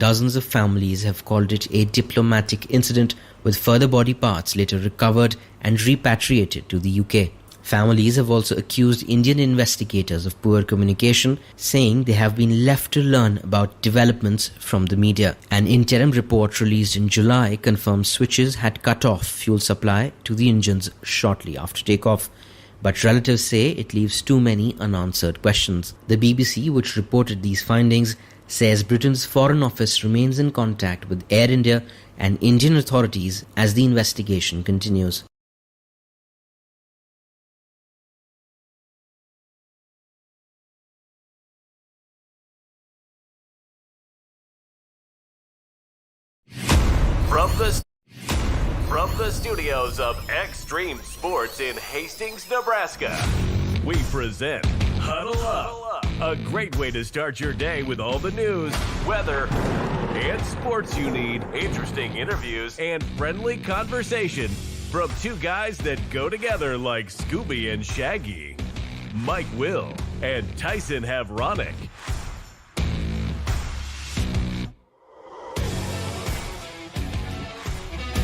Dozens of families have called it a diplomatic incident, with further body parts later recovered and repatriated to the UK. Families have also accused Indian investigators of poor communication, saying they have been left to learn about developments from the media. An interim report released in July confirmed switches had cut off fuel supply to the engines shortly after takeoff. But relatives say it leaves too many unanswered questions. The BBC, which reported these findings, says Britain's Foreign Office remains in contact with Air India and Indian authorities as the investigation continues. From the studios of Extreme Sports in Hastings, Nebraska, we present Huddle Up, a great way to start your day with all the news, weather, and sports you need, interesting interviews, and friendly conversation from two guys that go together like Scooby and Shaggy, Mike Will and Tyson Havronic.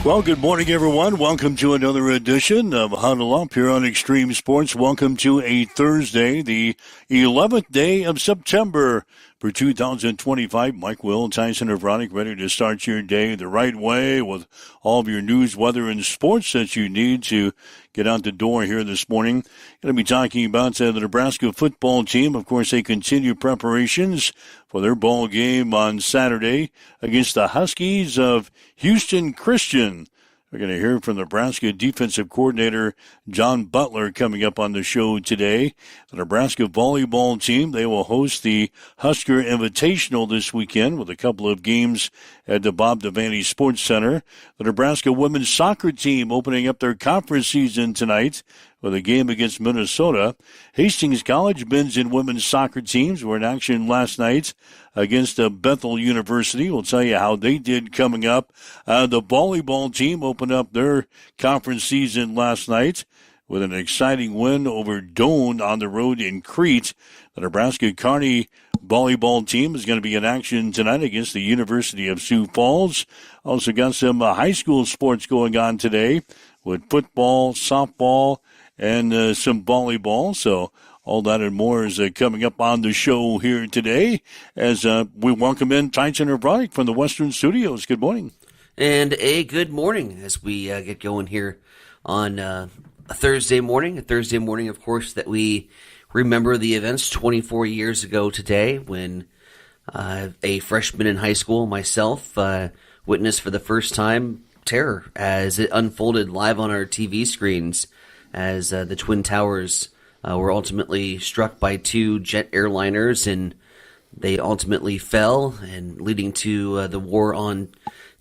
Well, good morning, everyone. Welcome to another edition of Huddle Up here on Extreme Sports. Welcome to a Thursday, the 11th day of September for 2025. Mike Will and Tyson Havronic ready to start your day the right way with all of your news, weather, and sports that you need to get out the door here this morning. Going to be talking about the Nebraska football team. Of course, they continue preparations for their ball game on Saturday against the Huskies of Houston Christian. We're going to hear from Nebraska defensive coordinator John Butler coming up on the show today. The Nebraska volleyball team, they will host the Husker Invitational this weekend with a couple of games at the Bob Devaney Sports Center. The Nebraska women's soccer team opening up their conference season tonight with a game against Minnesota. Hastings College men's and women's soccer teams were in action last night against Bethel University. We'll tell you how they did coming up. The volleyball team opened up their conference season last night with an exciting win over Doane on the road in Crete. The Nebraska Kearney volleyball team is going to be in action tonight against the University of Sioux Falls. Also got some high school sports going on today with football, softball, and some volleyball. So all that and more is coming up on the show here today as we welcome in Tyson Havronic from the Western Studios. Good morning. And a good morning as we get going here on a Thursday morning, of course, that we remember the events 24 years ago today when a freshman in high school, myself, witnessed for the first time terror as it unfolded live on our TV screens as the Twin Towers were ultimately struck by two jet airliners, and they ultimately fell, and leading to the war on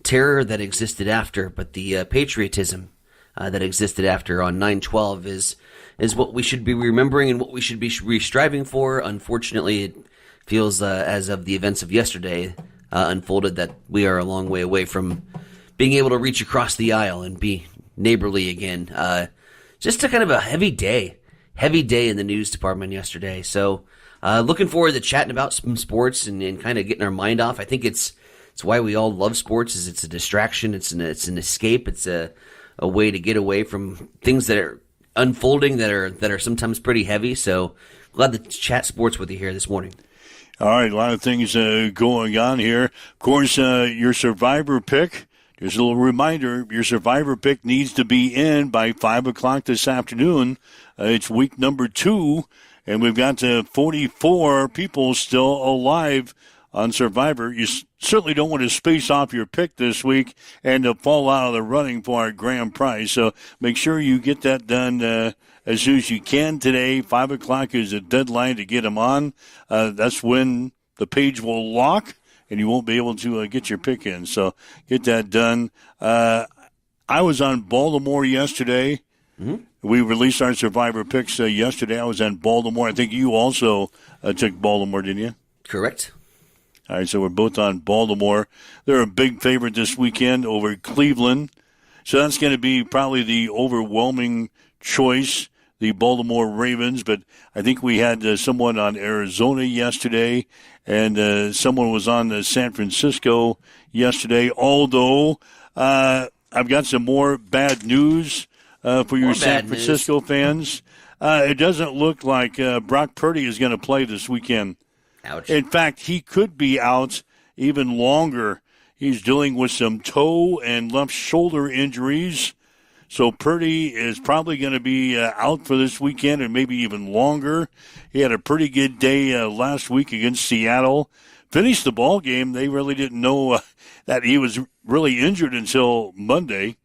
terror that existed after. But the patriotism that existed after on 9/12 is what we should be remembering and what we should be striving for. Unfortunately, it feels as of the events of yesterday unfolded that we are a long way away from being able to reach across the aisle and be neighborly again. Just a kind of a heavy day in the news department yesterday. So looking forward to chatting about some sports and kind of getting our mind off. I think it's why we all love sports. Is it's a distraction. It's an escape. It's a way to get away from things that are unfolding that are sometimes pretty heavy. So glad to chat sports with you here this morning. All right, a lot of things going on here. Of course, your survivor pick. Just a little reminder, your survivor pick needs to be in by 5 o'clock this afternoon. It's week number 2, and we've got 44 people still alive on Survivor. You certainly don't want to space off your pick this week and to fall out of the running for our grand prize. So make sure you get that done as soon as you can today. 5 o'clock is a deadline to get them on. That's when the page will lock, and you won't be able to get your pick in. So get that done. I was on Baltimore yesterday. Mm-hmm. We released our Survivor picks yesterday. I was on Baltimore. I think you also took Baltimore, didn't you? Correct. All right, so we're both on Baltimore. They're a big favorite this weekend over Cleveland. So that's going to be probably the overwhelming choice. the Baltimore Ravens, but I think we had someone on Arizona yesterday, and someone was on San Francisco yesterday, although I've got some more bad news for your San Francisco fans. It doesn't look like Brock Purdy is going to play this weekend. Ouch. In fact, he could be out even longer. He's dealing with some toe and left shoulder injuries. So Purdy is probably going to be out for this weekend and maybe even longer. He had a pretty good day last week against Seattle. Finished the ball game. They really didn't know that he was really injured until Monday.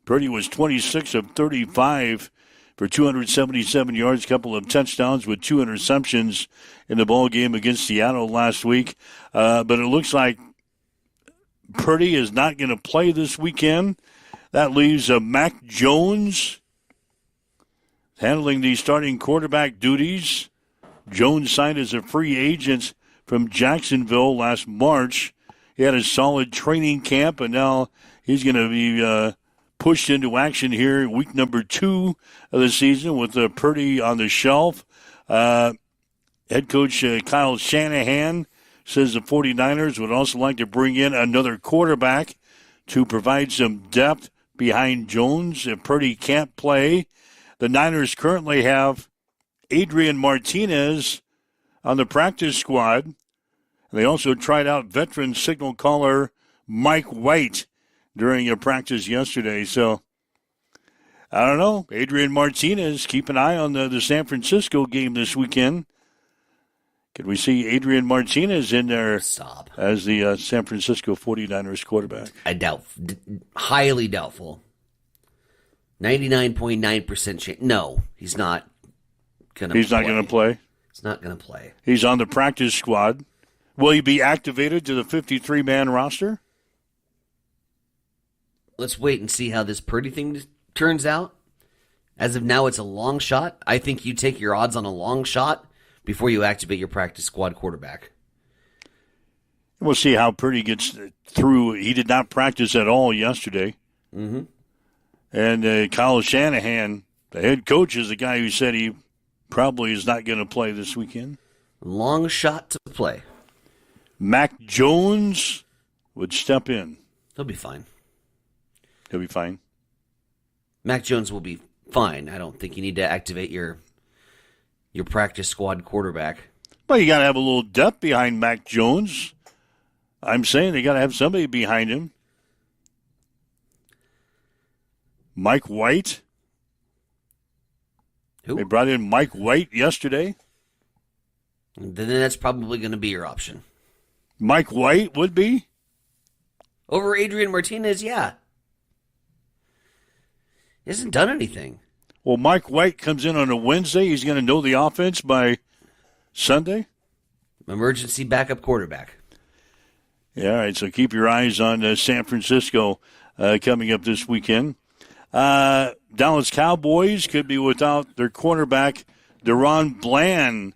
Purdy was 26 of 35 for 277 yards, a couple of touchdowns with 2 interceptions in the ball game against Seattle last week. But it looks like Purdy is not going to play this weekend. That leaves Mac Jones handling the starting quarterback duties. Jones signed as a free agent from Jacksonville last March. He had a solid training camp, and now he's going to be pushed into action here week number 2 of the season with Purdy on the shelf. Head coach Kyle Shanahan says the 49ers would also like to bring in another quarterback to provide some depth behind Jones if Purdy can't play. The Niners currently have Adrian Martinez on the practice squad. They also tried out veteran signal caller Mike White during a practice yesterday. So, I don't know. Adrian Martinez, keep an eye on the San Francisco game this weekend. Could we see Adrian Martinez in there as the San Francisco 49ers quarterback? I doubt. Highly doubtful. 99.9% chance. No, he's not going to play. He's not going to play? He's not going to play. He's on the practice squad. Will he be activated to the 53-man roster? Let's wait and see how this Purdy thing turns out. As of now, it's a long shot. I think you take your odds on a long shot before you activate your practice squad quarterback. We'll see how Purdy gets through. He did not practice at all yesterday. Mm-hmm. And Kyle Shanahan, the head coach, is the guy who said he probably is not going to play this weekend. Long shot to play. Mac Jones would step in. He'll be fine. He'll be fine. Mac Jones will be fine. I don't think you need to activate your practice squad quarterback. Well, you got to have a little depth behind Mac Jones. I'm saying they got to have somebody behind him. Mike White. Who? They brought in Mike White yesterday. Then that's probably going to be your option. Mike White would be? Over Adrian Martinez, yeah. He hasn't done anything. Well, Mike White comes in on a Wednesday. He's going to know the offense by Sunday? Emergency backup quarterback. Yeah, all right, so keep your eyes on San Francisco coming up this weekend. Dallas Cowboys could be without their cornerback, Deron Bland,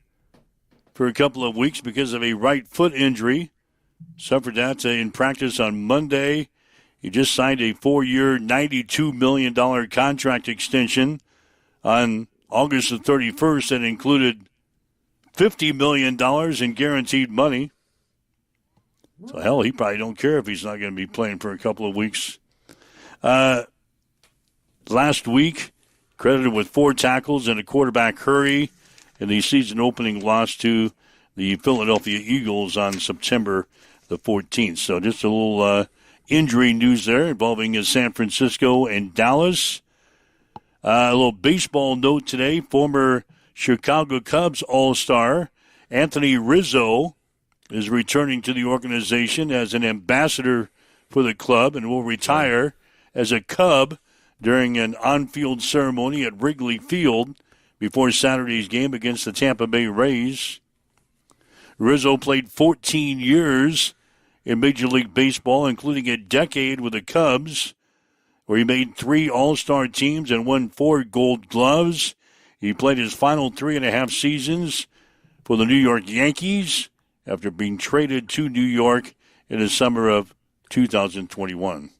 for a couple of weeks because of a right foot injury. Suffered that in practice on Monday. He just signed a 4-year, $92 million contract extension on August the 31st that included $50 million in guaranteed money. So, hell, he probably don't care if he's not going to be playing for a couple of weeks. Last week, credited with 4 tackles and a quarterback hurry in the season-opening loss to the Philadelphia Eagles on September the 14th. So just a little injury news there involving San Francisco and Dallas. A little baseball note today. Former Chicago Cubs All-Star Anthony Rizzo is returning to the organization as an ambassador for the club and will retire as a Cub during an on-field ceremony at Wrigley Field before Saturday's game against the Tampa Bay Rays. Rizzo played 14 years in Major League Baseball, including a decade with the Cubs, where he made 3 All-Star teams and won 4 Gold Gloves. He played his final 3.5 seasons for the New York Yankees after being traded to New York in the summer of 2021.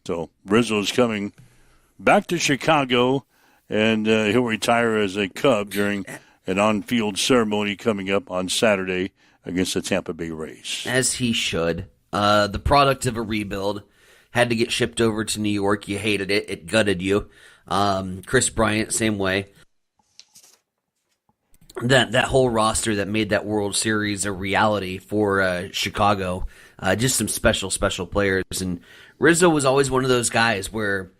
So Rizzo's coming back to Chicago and he'll retire as a Cub during an on-field ceremony coming up on Saturday against the Tampa Bay Rays. As he should. The product of a rebuild. Had to get shipped over to New York. You hated it. It gutted you. Chris Bryant, same way. That whole roster that made that World Series a reality for Chicago. Just some special players. And Rizzo was always one of those guys where,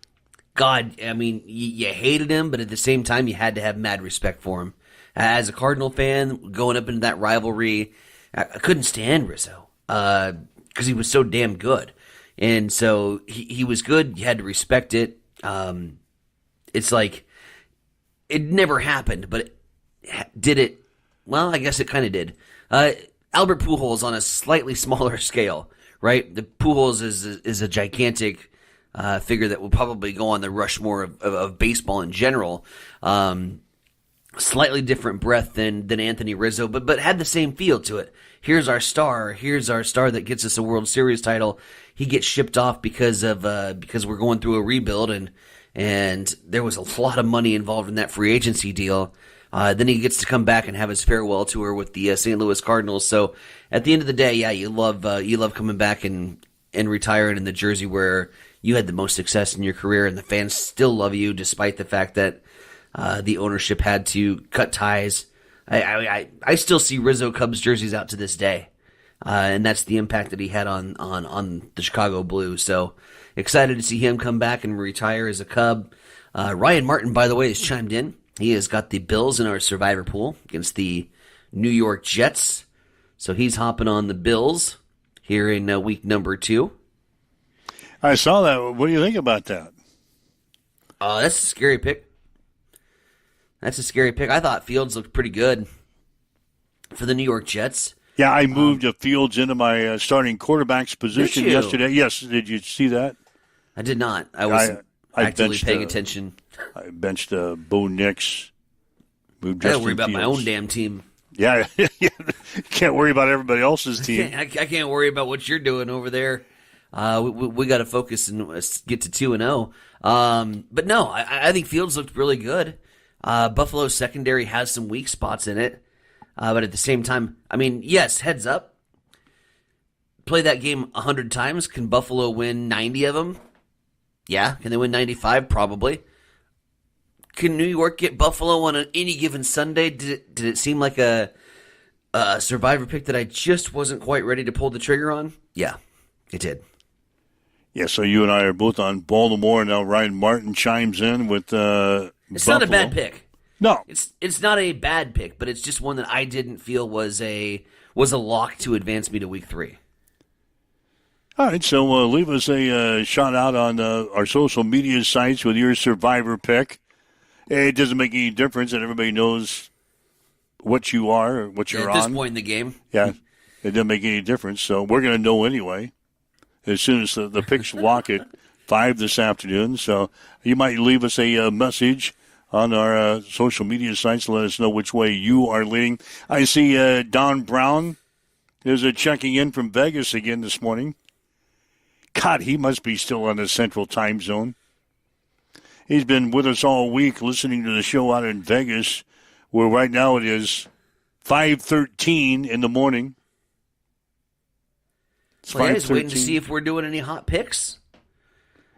God, I mean, you hated him, but at the same time, you had to have mad respect for him. As a Cardinal fan, going up into that rivalry, I couldn't stand Rizzo because he was so damn good. And so he was good. You had to respect it. It's like it never happened, but did it? Well, I guess it kind of did. Albert Pujols on a slightly smaller scale, right? The Pujols is a gigantic figure that will probably go on the Rushmore of baseball in general. Slightly different breath than Anthony Rizzo, but had the same feel to it. Here's our star that gets us a World Series title. He gets shipped off because we're going through a rebuild and there was a lot of money involved in that free agency deal. Then he gets to come back and have his farewell tour with the St. Louis Cardinals. So at the end of the day, yeah, you love coming back and retiring in the jersey where you had the most success in your career, and the fans still love you despite the fact that the ownership had to cut ties. I still see Rizzo Cubs jerseys out to this day, and that's the impact that he had on the Chicago Blues. So excited to see him come back and retire as a Cub. Ryan Martin, by the way, has chimed in. He has got the Bills in our survivor pool against the New York Jets. So he's hopping on the Bills here in week number 2. I saw that. What do you think about that? That's a scary pick. I thought Fields looked pretty good for the New York Jets. Yeah, I moved Fields into my starting quarterback's position yesterday. Yes, did you see that? I did not. I was actively paying attention. I benched Bo Nix. Moved I Justin gotta worry about Fields. my own damn team. Yeah, can't worry about everybody else's team. I can't worry about what you're doing over there. We got to focus and get to 2-0. But no, I think Fields looked really good. Buffalo's secondary has some weak spots in it. But at the same time, I mean, yes, heads up. Play that game 100 times. Can Buffalo win 90 of them? Yeah. Can they win 95? Probably. Can New York get Buffalo on any given Sunday? Did it seem like a survivor pick that I just wasn't quite ready to pull the trigger on? Yeah, it did. Yeah, so you and I are both on Baltimore. Now Ryan Martin chimes in with It's Buffalo. not a bad pick. No. It's not a bad pick, but it's just one that I didn't feel was a lock to advance me to week 3. All right, so leave us a shout out on our social media sites with your survivor pick. It doesn't make any difference that everybody knows what you are or what you're on. At this point in the game. Yeah, it doesn't make any difference. So we're going to know anyway as soon as the picks lock at 5 this afternoon. So you might leave us a message on our social media sites to let us know which way you are leaning. I see Don Brown is checking in from Vegas again this morning. God, he must be still on the Central Time Zone. He's been with us all week listening to the show out in Vegas, where right now it is 5:13 in the morning. Well, yeah, he's waiting to see if we're doing any hot picks.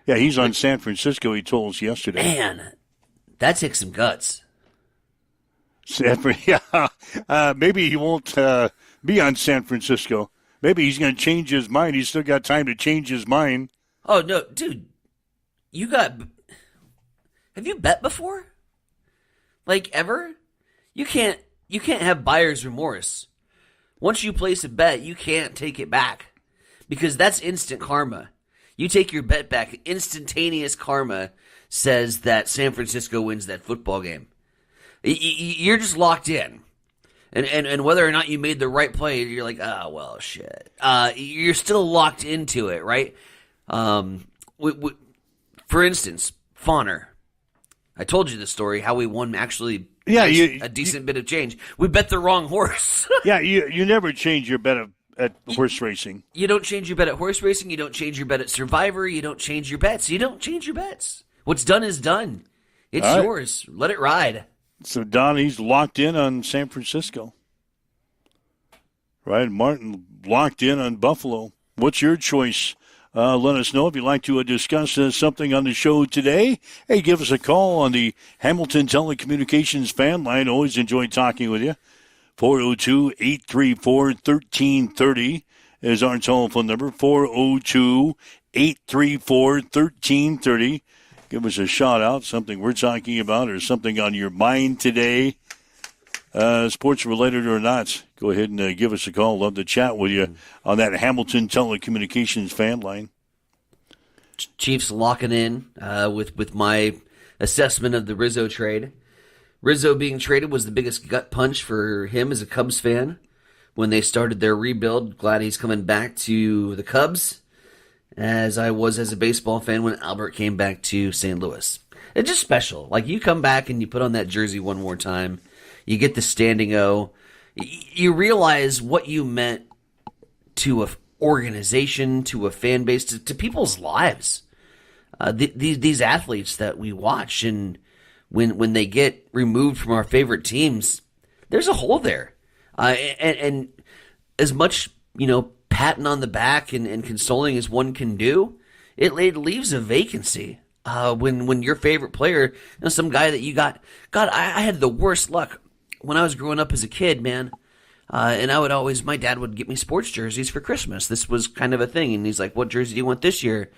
Yeah, he's on San Francisco, he told us yesterday. Man, that takes some guts. Maybe he won't be on San Francisco. Maybe he's going to change his mind. He's still got time to change his mind. Oh, no, dude. Have you bet before? Like, ever? You can't have buyer's remorse. Once you place a bet, you can't take it back. Because that's instant karma. You take your bet back, instantaneous karma says that San Francisco wins that football game. You're just locked in. And whether or not you made the right play, you're like, oh, well, shit. You're still locked into it, right? For instance, Fauner. I told you the story, how we won actually a decent bit of change. We bet the wrong horse. Yeah, you never change your bet at horse racing. You don't change your bet at horse racing. You don't change your bet at Survivor. You don't change your bets. You don't change your bets. What's done is done. It's All right. yours. Let it ride. So, Don, he's locked in on San Francisco. Right? Martin locked in on Buffalo. What's your choice? Let us know if you'd like to discuss something on the show today. Hey, give us a call on the Hamilton Telecommunications fan line. Always enjoy talking with you. 402-834-1330 is our telephone number. 402-834-1330. Give us a shout out, something we're talking about or something on your mind today, sports related or not. Go ahead and give us a call. Love to chat with you on that Hamilton Telecommunications fan line. Chiefs locking in with my assessment of the Rizzo trade. Rizzo being traded was the biggest gut punch for him as a Cubs fan when they started their rebuild. Glad he's coming back to the Cubs, as I was as a baseball fan when Albert came back to St. Louis. It's just special. Like, you come back and you put on that jersey one more time. You get the standing O. You realize what you meant to an organization, to a fan base, to people's lives. These athletes that we watch, and when they get removed from our favorite teams, there's a hole there. And as much, patting on the back and consoling as one can do, it leaves a vacancy. When your favorite player, some guy that you got, God, I had the worst luck when I was growing up as a kid, man. And my dad would get me sports jerseys for Christmas. This was kind of a thing. And he's like, what jersey do you want this year?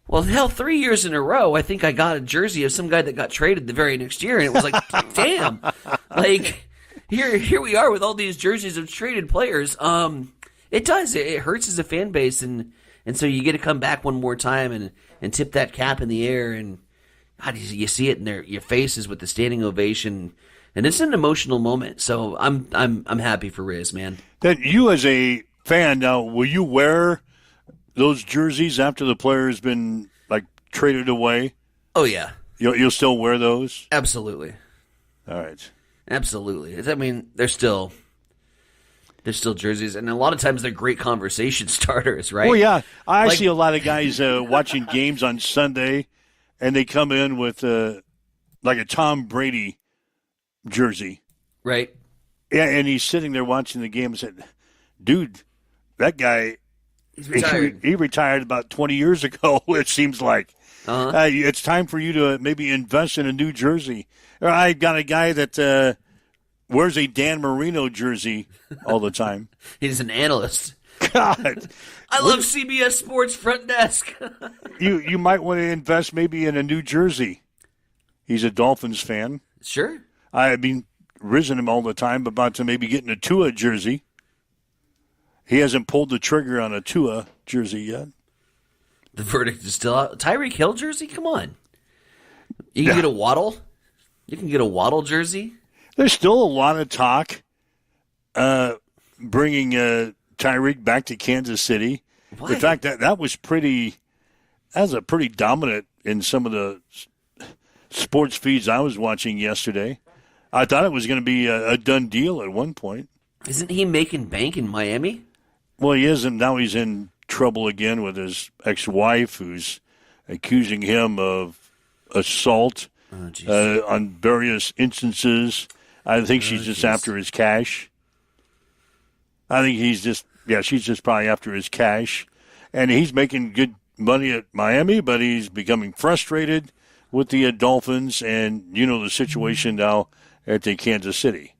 Well, hell, 3 years in a row, I think I got a jersey of some guy that got traded the very next year. And it was like, damn, like here we are with all these jerseys of traded players. It does. It hurts as a fan base. And so you get to come back one more time and tip that cap in the air. And God, you see it in your faces with the standing ovation. And it's an emotional moment, so I'm happy for Riz, man. Then you, as a fan, now will you wear those jerseys after the player has been traded away? Oh yeah, you'll still wear those? Absolutely. All right. Absolutely. I mean, they're still jerseys, and a lot of times they're great conversation starters, right? Well, yeah, I see a lot of guys watching games on Sunday, and they come in with a Tom Brady jersey. Right. Yeah, and he's sitting there watching the game and said, dude, that guy, he's retired. He retired about 20 years ago, it seems like. Uh-huh. It's time for you to maybe invest in a new jersey. Or I got a guy that wears a Dan Marino jersey all the time. He's an analyst. God. I love CBS Sports front desk. You might want to invest maybe in a new jersey. He's a Dolphins fan. Sure. I've been rizzing him all the time about to maybe getting a Tua jersey. He hasn't pulled the trigger on a Tua jersey yet. The verdict is still out. Tyreek Hill jersey? Come on. You can get a Waddle? You can get a Waddle jersey? There's still a lot of talk bringing Tyreek back to Kansas City. Why? In fact, that was pretty dominant in some of the sports feeds I was watching yesterday. I thought it was going to be a done deal at one point. Isn't he making bank in Miami? Well, he is, and now he's in trouble again with his ex-wife, who's accusing him of assault on various instances. I think she's just after his cash. I think she's just probably after his cash. And he's making good money at Miami, but he's becoming frustrated with the Dolphins and, the situation now at the Kansas City.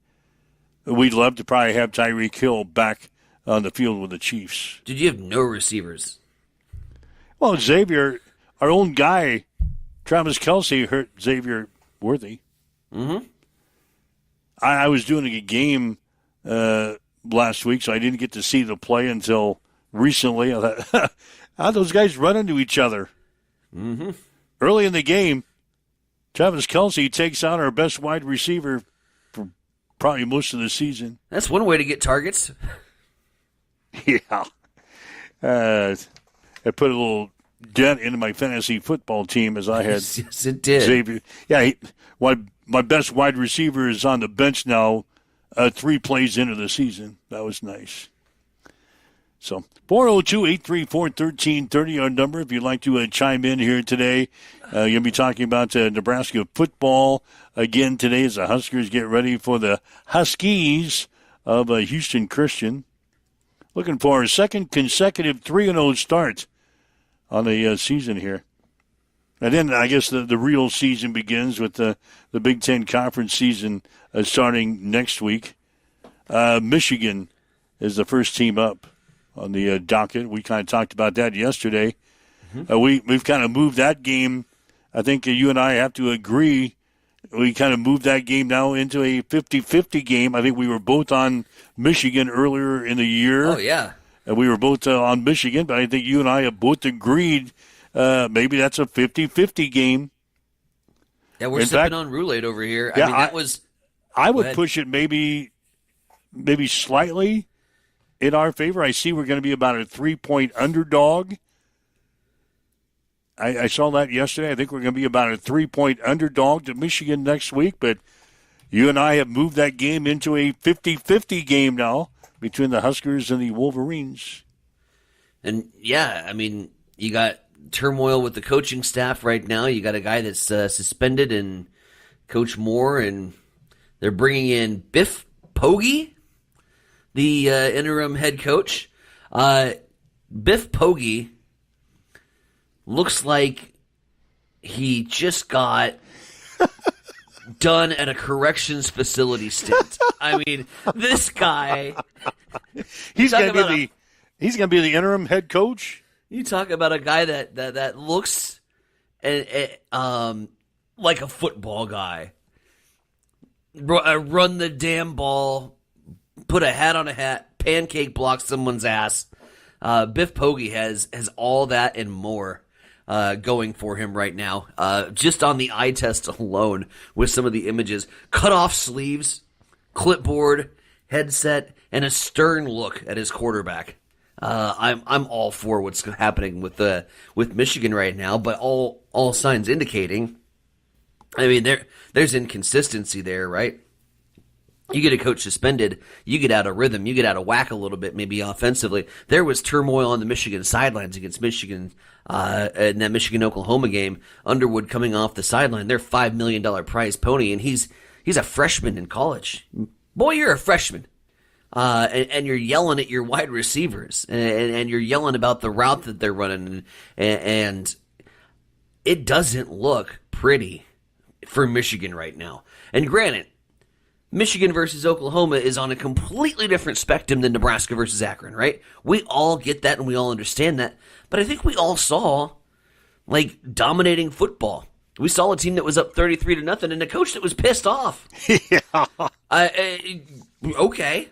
We'd love to probably have Tyreek Hill back on the field with the Chiefs. Did you have no receivers? Well, Xavier, our own guy, Travis Kelce, hurt Xavier Worthy. Mm-hmm. I was doing a game last week, so I didn't get to see the play until recently. I thought, how'd those guys run into each other? Mm-hmm. Early in the game, Travis Kelce takes out our best wide receiver for probably most of the season. That's one way to get targets. Yeah. It put a little dent into my fantasy football team as I had yes, it did. Xavier. Yeah, my best wide receiver is on the bench now 3 plays into the season. That was nice. So 402-834-1330, our number, if you'd like to chime in here today. You'll be talking about Nebraska football again today as the Huskers get ready for the Huskies of Houston Christian. Looking for a second consecutive 3-0 start on the season here. And then I guess the real season begins with the Big Ten Conference season starting next week. Michigan is the first team up on the docket. We kind of talked about that yesterday. Mm-hmm. We've kind of moved that game. I think you and I have to agree. We kind of moved that game now into a 50-50 game. I think we were both on Michigan earlier in the year. Oh, yeah. And we were both on Michigan, but I think you and I have both agreed maybe that's a 50-50 game. Yeah, we're sipping on roulette over here. Yeah, I mean, that was... I would push it maybe slightly in our favor. I see we're going to be about a 3-point underdog. I saw that yesterday. I think we're going to be about a 3-point underdog to Michigan next week, but you and I have moved that game into a 50-50 game now between the Huskers and the Wolverines. And, yeah, I mean, you got turmoil with the coaching staff right now. You got a guy that's suspended and Coach Moore, and they're bringing in Biff Poggi, the interim head coach. Biff Poggi looks like he just got done at a corrections facility stint. I mean, this guy. He's going to be the interim head coach. You talk about a guy that looks like a football guy. Run the damn ball, put a hat on a hat, pancake block someone's ass. Biff Poggi has all that and more going for him right now. Just on the eye test alone with some of the images. Cut off sleeves, clipboard, headset, and a stern look at his quarterback. I'm all for what's happening with Michigan right now, but all signs indicating, I mean, there's inconsistency there, right? You get a coach suspended, you get out of rhythm, you get out of whack a little bit, maybe offensively. There was turmoil on the Michigan sidelines against Michigan in that Michigan-Oklahoma game. Underwood coming off the sideline, their $5 million prize pony, and he's a freshman in college. Boy, you're a freshman. And you're yelling at your wide receivers, and you're yelling about the route that they're running, and it doesn't look pretty for Michigan right now. And granted, Michigan versus Oklahoma is on a completely different spectrum than Nebraska versus Akron, right? We all get that and we all understand that. But I think we all saw, dominating football. We saw a team that was up 33-0 and a coach that was pissed off. Yeah. Okay.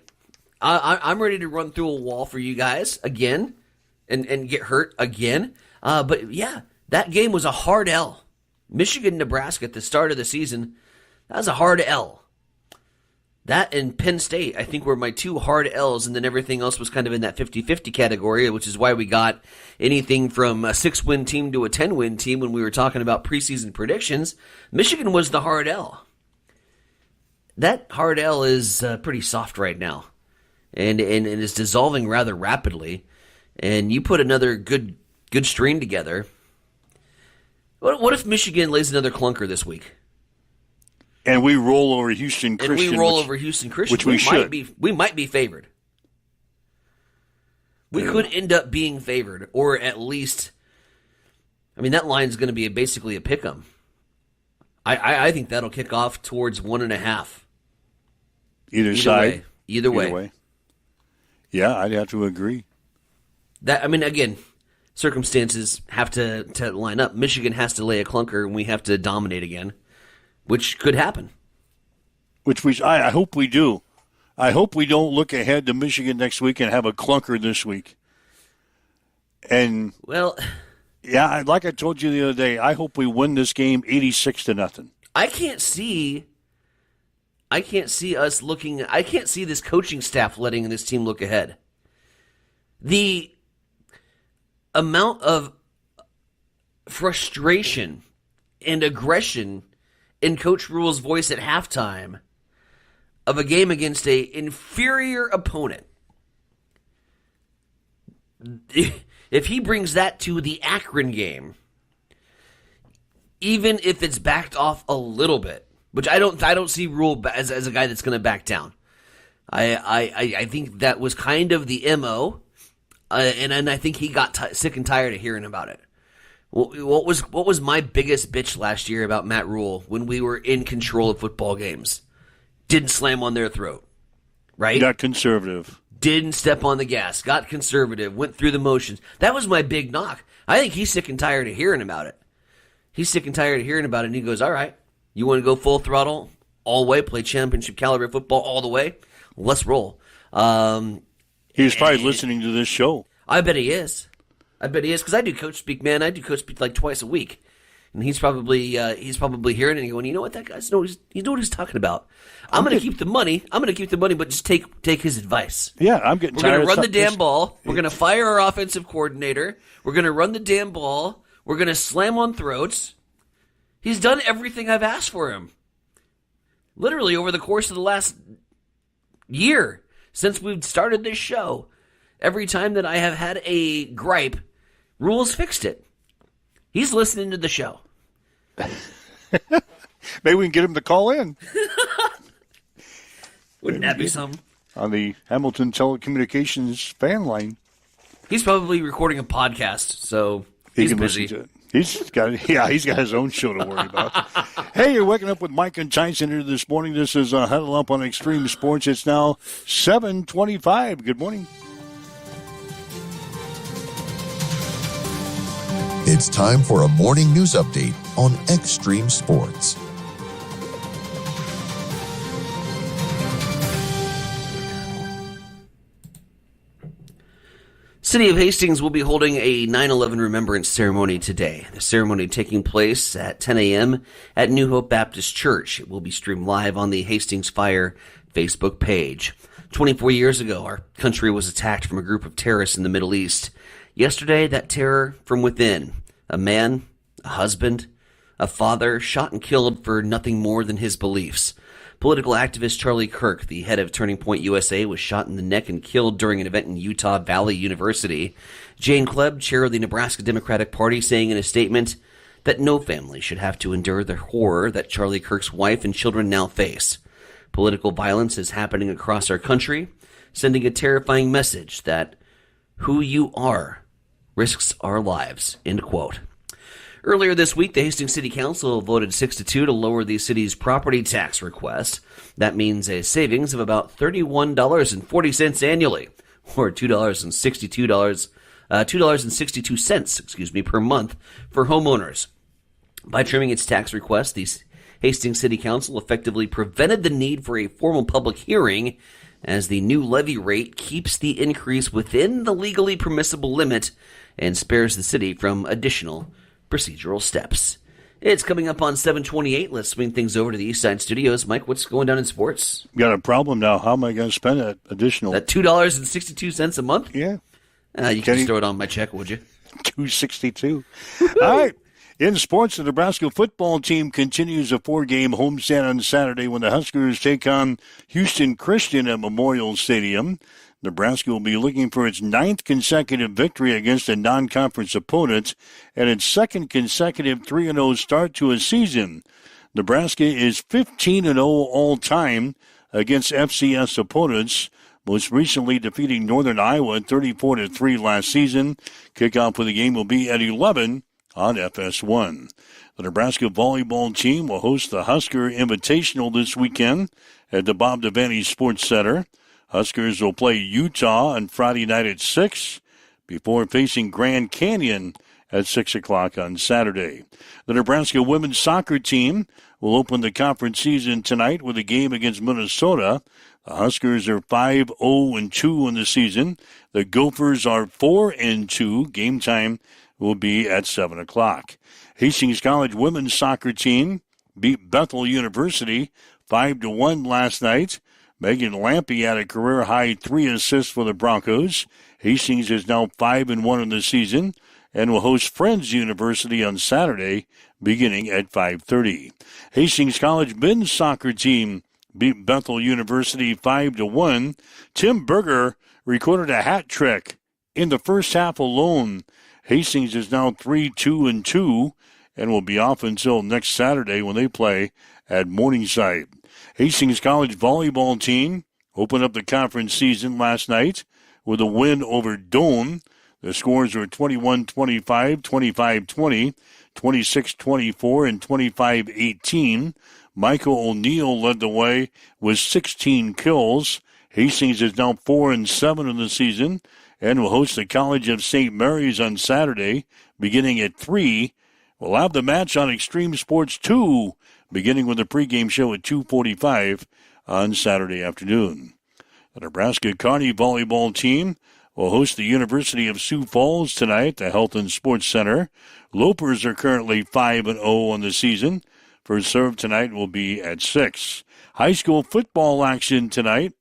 I'm ready to run through a wall for you guys again and get hurt again. But, yeah, that game was a hard L. Michigan-Nebraska at the start of the season, that was a hard L. That and Penn State, I think, were my two hard L's, and then everything else was kind of in that 50-50 category, which is why we got anything from a 6-win team to a 10-win team when we were talking about preseason predictions. Michigan was the hard L. That hard L is pretty soft right now, and is dissolving rather rapidly. And you put another good string together. What if Michigan lays another clunker this week? And we roll over Houston Christian. Which we should. We might be favored. We could end up being favored, or at least, I mean, that line's going to be basically a pick'em. I think that'll kick off towards 1.5. Either side. Either way. Yeah, I'd have to agree. Again, circumstances have to line up. Michigan has to lay a clunker, and we have to dominate again. Which could happen. I hope we do. I hope we don't look ahead to Michigan next week and have a clunker this week. And yeah, like I told you the other day, I hope we win this game 86-0. I can't see us looking. I can't see this coaching staff letting this team look ahead. The amount of frustration and aggression in Coach Rule's voice at halftime of a game against an inferior opponent. if he brings that to the Akron game, even if it's backed off a little bit, which I don't see Rule as a guy that's going to back down. I think that was kind of the MO, and I think he got sick and tired of hearing about it. What was my biggest bitch last year about Matt Rule when we were in control of football games? Didn't slam on their throat, right? Got conservative. Didn't step on the gas, got conservative, went through the motions. That was my big knock. I think he's sick and tired of hearing about it. He's sick and tired of hearing about it, and he goes, all right, you want to go full throttle all the way, play championship caliber football all the way? Let's roll. He's probably listening to this show. I bet he is. Because I do coach speak, man. I do coach speak like twice a week. And he's probably hearing it and going, you know what, that guy's knows what he's talking about. I'm going to keep the money, but just take his advice. Yeah, I'm getting tired. We're going to run the damn ball. We're going to fire our offensive coordinator. We're going to run the damn ball. We're going to slam on throats. He's done everything I've asked for him. Literally over the course of the last year since we've started this show. Every time that I have had a gripe, Rule's fixed it. He's listening to the show. Maybe we can get him to call in. Wouldn't that be something? On the Hamilton Telecommunications fan line. He's probably recording a podcast, so he's busy. He's got his own show to worry about. Hey, you're waking up with Mike and Tyson here this morning. This is Huddle Up on Extreme Sports. It's now 7:25. Good morning. It's time for a morning news update on Extreme Sports. City of Hastings will be holding a 9/11 remembrance ceremony today. The ceremony taking place at 10 a.m. at New Hope Baptist Church. It will be streamed live on the Hastings Fire Facebook page. 24 years ago, our country was attacked from a group of terrorists in the Middle East. Yesterday, that terror from within. A man, a husband, a father, shot and killed for nothing more than his beliefs. Political activist Charlie Kirk, the head of Turning Point USA, was shot in the neck and killed during an event in Utah Valley University. Jane Klebb, chair of the Nebraska Democratic Party, saying in a statement that no family should have to endure the horror that Charlie Kirk's wife and children now face. Political violence is happening across our country, sending a terrifying message that who you are risks our lives, end quote. Earlier this week, the Hastings City Council voted 6-2 to lower the city's property tax request. That means a savings of about $31.40 annually, or $2.62 per month for homeowners. By trimming its tax request, the Hastings City Council effectively prevented the need for a formal public hearing, as the new levy rate keeps the increase within the legally permissible limit and spares the city from additional procedural steps. It's coming up on 7:28. Let's swing things over to the East Side Studios. Mike, what's going down in sports? Got a problem now. How am I going to spend that additional? That $2.62 a month? Yeah. You can just throw it on my check, would you? $2.62. All right. In sports, the Nebraska football team continues a 4-game homestand on Saturday when the Huskers take on Houston Christian at Memorial Stadium. Nebraska will be looking for its 9th consecutive victory against a non-conference opponent and its 2nd consecutive 3-0 start to a season. Nebraska is 15-0 all-time against FCS opponents, most recently defeating Northern Iowa 34-3 last season. Kickoff for the game will be at 11 on FS1. The Nebraska volleyball team will host the Husker Invitational this weekend at the Bob Devaney Sports Center. Huskers will play Utah on Friday night at 6 before facing Grand Canyon at 6 o'clock on Saturday. The Nebraska women's soccer team will open the conference season tonight with a game against Minnesota. The Huskers are 5-0-2 in the season. The Gophers are 4-2. Game time will be at 7 o'clock. Hastings College women's soccer team beat Bethel University 5-1 last night. Megan Lampe had a career-high 3 assists for the Broncos. Hastings is now 5-1 in the season and will host Friends University on Saturday beginning at 5:30. Hastings College men's soccer team beat Bethel University 5-1. Tim Berger recorded a hat trick in the first half alone. Hastings is now 3-2-2 and will be off until next Saturday when they play at Morningside. Hastings College volleyball team opened up the conference season last night with a win over Doane. The scores were 21-25, 25-20, 26-24, and 25-18. Michael O'Neill led the way with 16 kills. Hastings is now 4-7 in the season and will host the College of St. Mary's on Saturday, beginning at 3. We'll have the match on Extreme Sports 2, beginning with the pregame show at 2:45 on Saturday afternoon. The Nebraska Kearney volleyball team will host the University of Sioux Falls tonight at the Health and Sports Center. Lopers are currently 5-0 on the season. First serve tonight will be at 6. High school football action tonight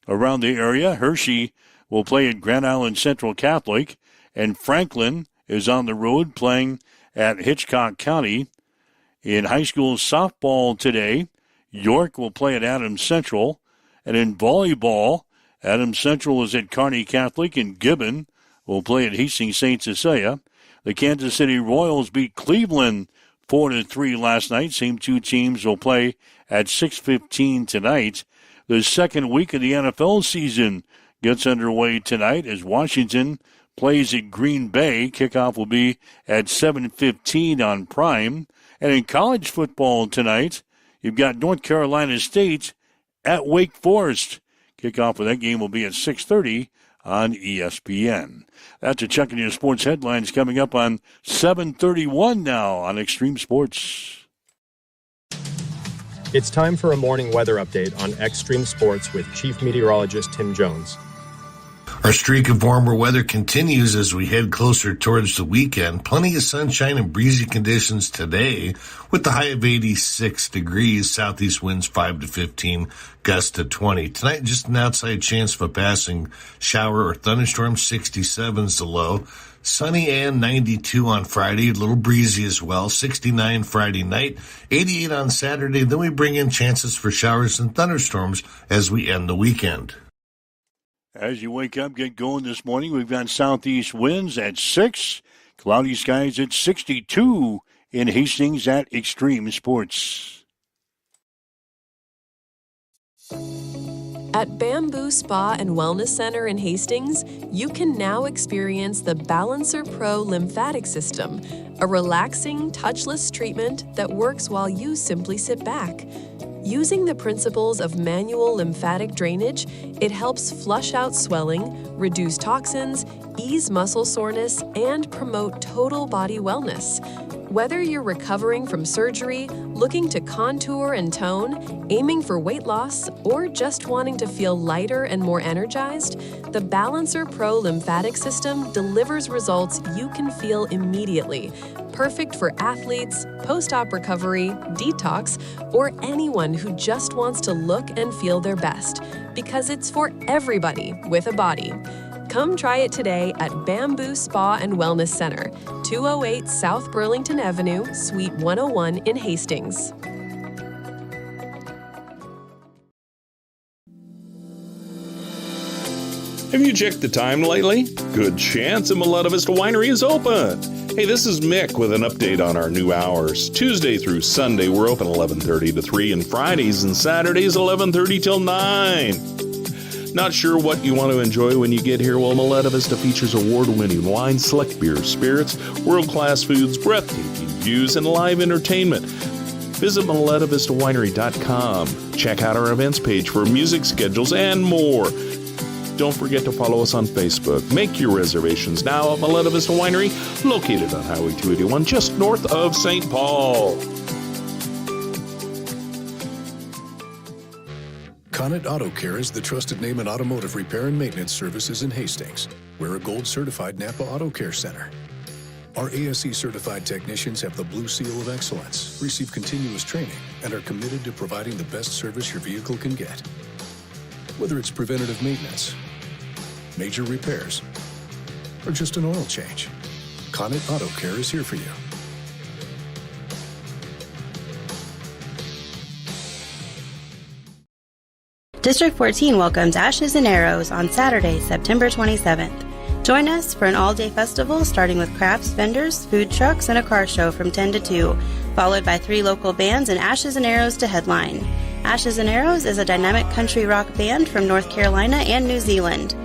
around the area. Hershey will play at Grand Island Central Catholic, and Franklin is on the road playing at Hitchcock County. In high school softball today, York will play at Adams Central, and in volleyball, Adams Central is at Kearney Catholic, and Gibbon will play at Hastings St. Cecilia. The Kansas City Royals beat Cleveland 4-3 last night. Same two teams will play at 6:15 tonight. The second week of the NFL season gets underway tonight as Washington plays at Green Bay. Kickoff will be at 7:15 on Prime. And in college football tonight, you've got North Carolina State at Wake Forest. Kickoff of that game will be at 6:30 on ESPN. That's a check in your sports headlines coming up on 7:31 now on Extreme Sports. It's time for a morning weather update on Extreme Sports with Chief Meteorologist Tim Jones. Our streak of warmer weather continues as we head closer towards the weekend. Plenty of sunshine and breezy conditions today with the high of 86 degrees, southeast winds 5 to 15, gusts to 20. Tonight, just an outside chance of a passing shower or thunderstorm, 67 is the low. Sunny and 92 on Friday, a little breezy as well, 69 Friday night, 88 on Saturday. Then we bring in chances for showers and thunderstorms as we end the weekend. As you wake up, get going this morning, we've got southeast winds at 6, cloudy skies at 62 in Hastings at Extreme Sports. At Bamboo Spa and Wellness Center in Hastings, you can now experience the Balancer Pro lymphatic system, a relaxing, touchless treatment that works while you simply sit back. Using the principles of manual lymphatic drainage, it helps flush out swelling, reduce toxins, ease muscle soreness, and promote total body wellness. Whether you're recovering from surgery, looking to contour and tone, aiming for weight loss, or just wanting to feel lighter and more energized, the Balancer Pro lymphatic system delivers results you can feel immediately. Perfect for athletes, post-op recovery, detox, or anyone who just wants to look and feel their best, because it's for everybody with a body. Come try it today at Bamboo Spa and Wellness Center, 208 South Burlington Avenue, Suite 101 in Hastings. Have you checked the time lately? Good chance a Miletta Vista Winery is open. Hey, this is Mick with an update on our new hours. Tuesday through Sunday, we're open 11:30 to 3, and Fridays and Saturdays 11:30 till 9. Not sure what you want to enjoy when you get here? Well, Miletta Vista features award-winning wine, select beers, spirits, world-class foods, breathtaking views, and live entertainment. Visit MilettaVistaWinery.com. Check out our events page for music schedules and more. Don't forget to follow us on Facebook. Make your reservations now at Miletta Vista Winery, located on Highway 281, just north of St. Paul. Connet Auto Care is the trusted name in automotive repair and maintenance services in Hastings. We're a gold-certified Napa Auto Care Center. Our ASE-certified technicians have the Blue Seal of Excellence, receive continuous training, and are committed to providing the best service your vehicle can get. Whether it's preventative maintenance, major repairs, or just an oil change, Connet Auto Care is here for you. District 14 welcomes Ashes and Arrows on Saturday, September 27th. Join us for an all-day festival starting with crafts, vendors, food trucks, and a car show from 10 to 2, followed by 3 local bands and Ashes and Arrows to headline. Ashes and Arrows is a dynamic country rock band from North Carolina and New Zealand,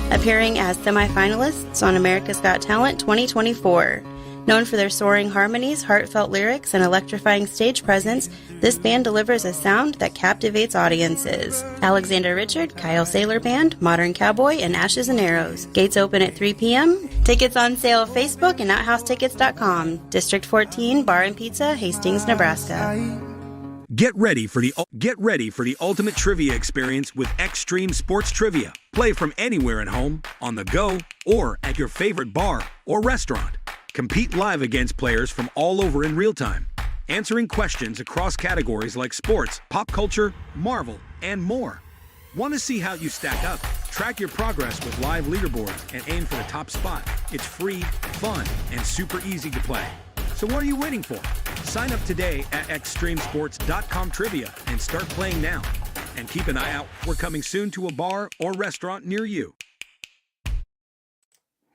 appearing as semifinalists on America's Got Talent 2024. Known for their soaring harmonies, heartfelt lyrics, and electrifying stage presence, this band delivers a sound that captivates audiences. Alexander Richard, Kyle Sailor Band, Modern Cowboy, and Ashes and Arrows. Gates open at 3 p.m. Tickets on sale at Facebook and OutHouseTickets.com. District 14, Bar and Pizza, Hastings, Nebraska. Get ready for the ultimate trivia experience with Extreme Sports Trivia. Play from anywhere at home, on the go, or at your favorite bar or restaurant. Compete live against players from all over in real time, answering questions across categories like sports, pop culture, Marvel, and more. Want to see how you stack up? Track your progress with live leaderboards and aim for the top spot. It's free, fun, and super easy to play. So what are you waiting for? Sign up today at extremesports.com trivia and start playing now. And keep an eye out. We're coming soon to a bar or restaurant near you.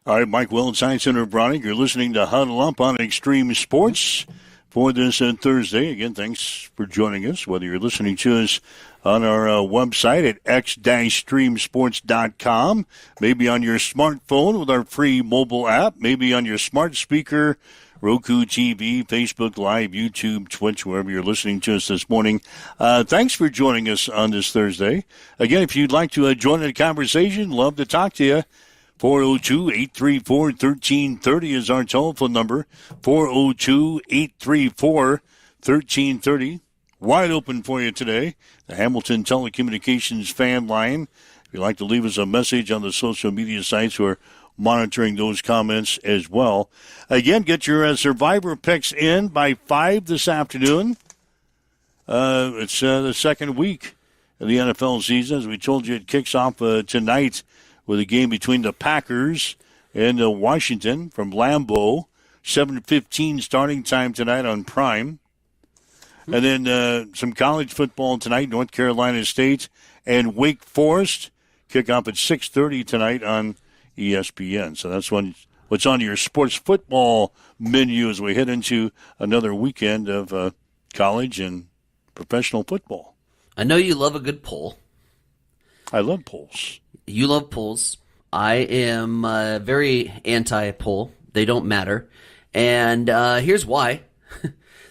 All right, Mike Will, Science Center Browning. You're listening to Huddle Up on Extreme Sports for this Thursday. Again, thanks for joining us, whether you're listening to us on our website at x-streamsports.com, maybe on your smartphone with our free mobile app, maybe on your smart speaker, Roku TV, Facebook Live, YouTube, Twitch, wherever you're listening to us this morning. Thanks for joining us on this Thursday. Again, if you'd like to join the conversation, love to talk to you. 402-834-1330 is our telephone number. 402-834-1330. Wide open for you today. The Hamilton Telecommunications fan line. If you'd like to leave us a message on the social media sites, we're monitoring those comments as well. Again, get your Survivor picks in by 5 this afternoon. It's the second week of the NFL season. As we told you, it kicks off tonight with a game between the Packers and Washington from Lambeau. 7:15 starting time tonight on Prime. And then some college football tonight, North Carolina State and Wake Forest. Kick off at 6:30 tonight on ESPN. So that's what's on your sports football menu as we head into another weekend of college and professional football. I know you love a good poll. I love polls. You love polls. I am very anti-poll. They don't matter. And here's why.